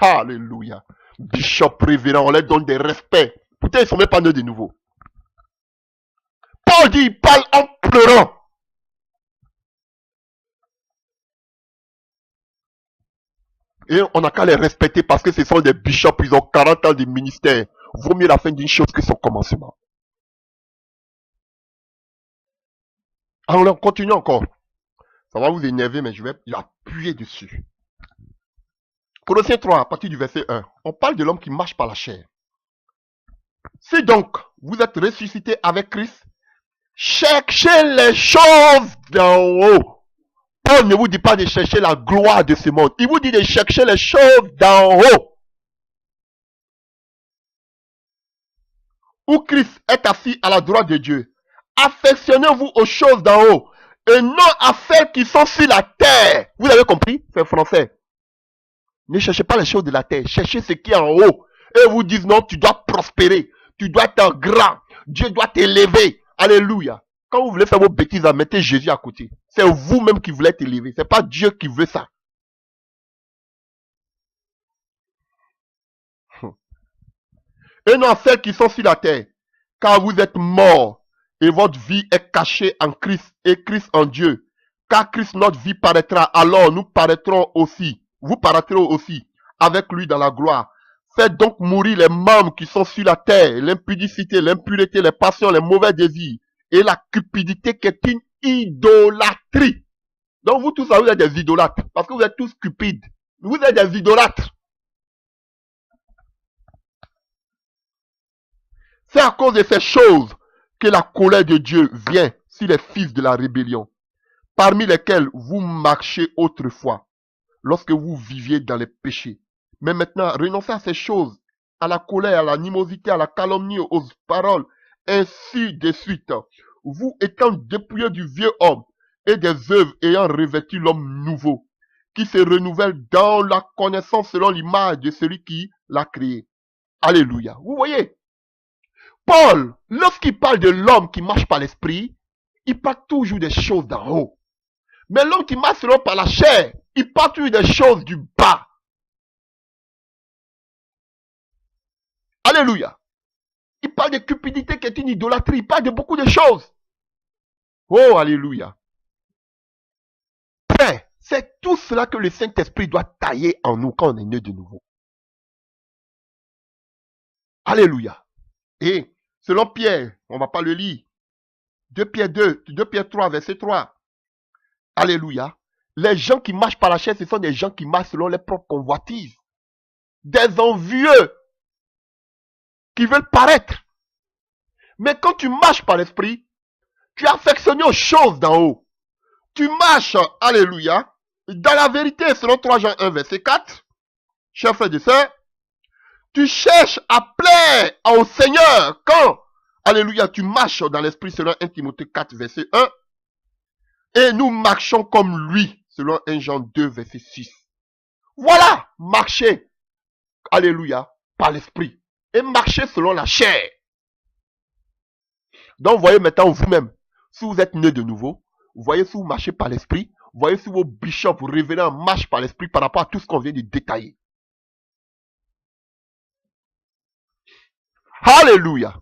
Alléluia. Bishop révérend, on leur donne des respects. Putain, ils ne sont même pas nés de nouveau. Paul dit, il parle en pleurant. Et on n'a qu'à les respecter parce que ce sont des bishops, ils ont 40 ans de ministère. Vaut mieux la fin d'une chose que son commencement. Alors on continue encore. Ça va vous énerver, mais je vais appuyer dessus. Colossiens 3, à partir du verset 1. On parle de l'homme qui marche par la chair. Si donc vous êtes ressuscité avec Christ, cherchez les choses d'en haut. Paul ne vous dit pas de chercher la gloire de ce monde. Il vous dit de chercher les choses d'en haut. Où Christ est assis à la droite de Dieu. Affectionnez-vous aux choses d'en haut et non à celles qui sont sur la terre. Vous avez compris? C'est français. Ne cherchez pas les choses de la terre. Cherchez ce qui est en haut. Et vous disent non, tu dois prospérer. Tu dois être grand. Dieu doit t'élever. Alléluia. Quand vous voulez faire vos bêtises, mettez Jésus à côté. C'est vous-même qui voulez être élevé. C'est pas Dieu qui veut ça. Et non à celles qui sont sur la terre. Car vous êtes morts. Et votre vie est cachée en Christ. Et Christ en Dieu. Car Christ, notre vie paraîtra. Alors nous paraîtrons aussi. Vous paraîtrez aussi avec lui dans la gloire. Faites donc mourir les membres qui sont sur la terre, l'impudicité, l'impureté, les passions, les mauvais désirs et la cupidité qui est une idolâtrie. Donc vous tous, vous êtes des idolâtres parce que vous êtes tous cupides. Vous êtes des idolâtres. C'est à cause de ces choses que la colère de Dieu vient sur les fils de la rébellion, parmi lesquels vous marchez autrefois, lorsque vous viviez dans les péchés. Mais maintenant, renoncez à ces choses, à la colère, à l'animosité, à la calomnie, aux paroles, ainsi de suite. Vous étant dépouillés du vieux homme et des œuvres ayant revêtu l'homme nouveau, qui se renouvelle dans la connaissance selon l'image de celui qui l'a créé. Alléluia. Vous voyez, Paul, lorsqu'il parle de l'homme qui marche par l'esprit, il parle toujours des choses d'en haut. Mais l'homme qui marche selon par la chair, il parle toujours des choses du bas. Alléluia. Il parle de cupidité qui est une idolâtrie. Il parle de beaucoup de choses. Oh, alléluia. Frère, c'est tout cela que le Saint-Esprit doit tailler en nous quand on est né de nouveau. Alléluia. Et selon Pierre, on ne va pas le lire. 2 Pierre 2, 2 Pierre 3, verset 3. Alléluia. Les gens qui marchent par la chair, ce sont des gens qui marchent selon leurs propres convoitises. Des envieux qui veulent paraître. Mais quand tu marches par l'esprit, tu es affectionné aux choses d'en haut. Tu marches, alléluia, dans la vérité, selon 3 Jean 1, verset 4. Chers frères et sœurs, tu cherches à plaire au Seigneur quand, alléluia, tu marches dans l'esprit, selon 1 Timothée 4, verset 1. Et nous marchons comme lui, selon 1 Jean 2, verset 6. Voilà, marcher, alléluia, par l'esprit. et marcher selon la chair. Donc, voyez maintenant vous-même, si vous êtes né de nouveau, vous voyez si vous marchez par l'esprit, vous voyez si vos bishops, vous révélez en marche par l'esprit par rapport à tout ce qu'on vient de détailler. Alléluia.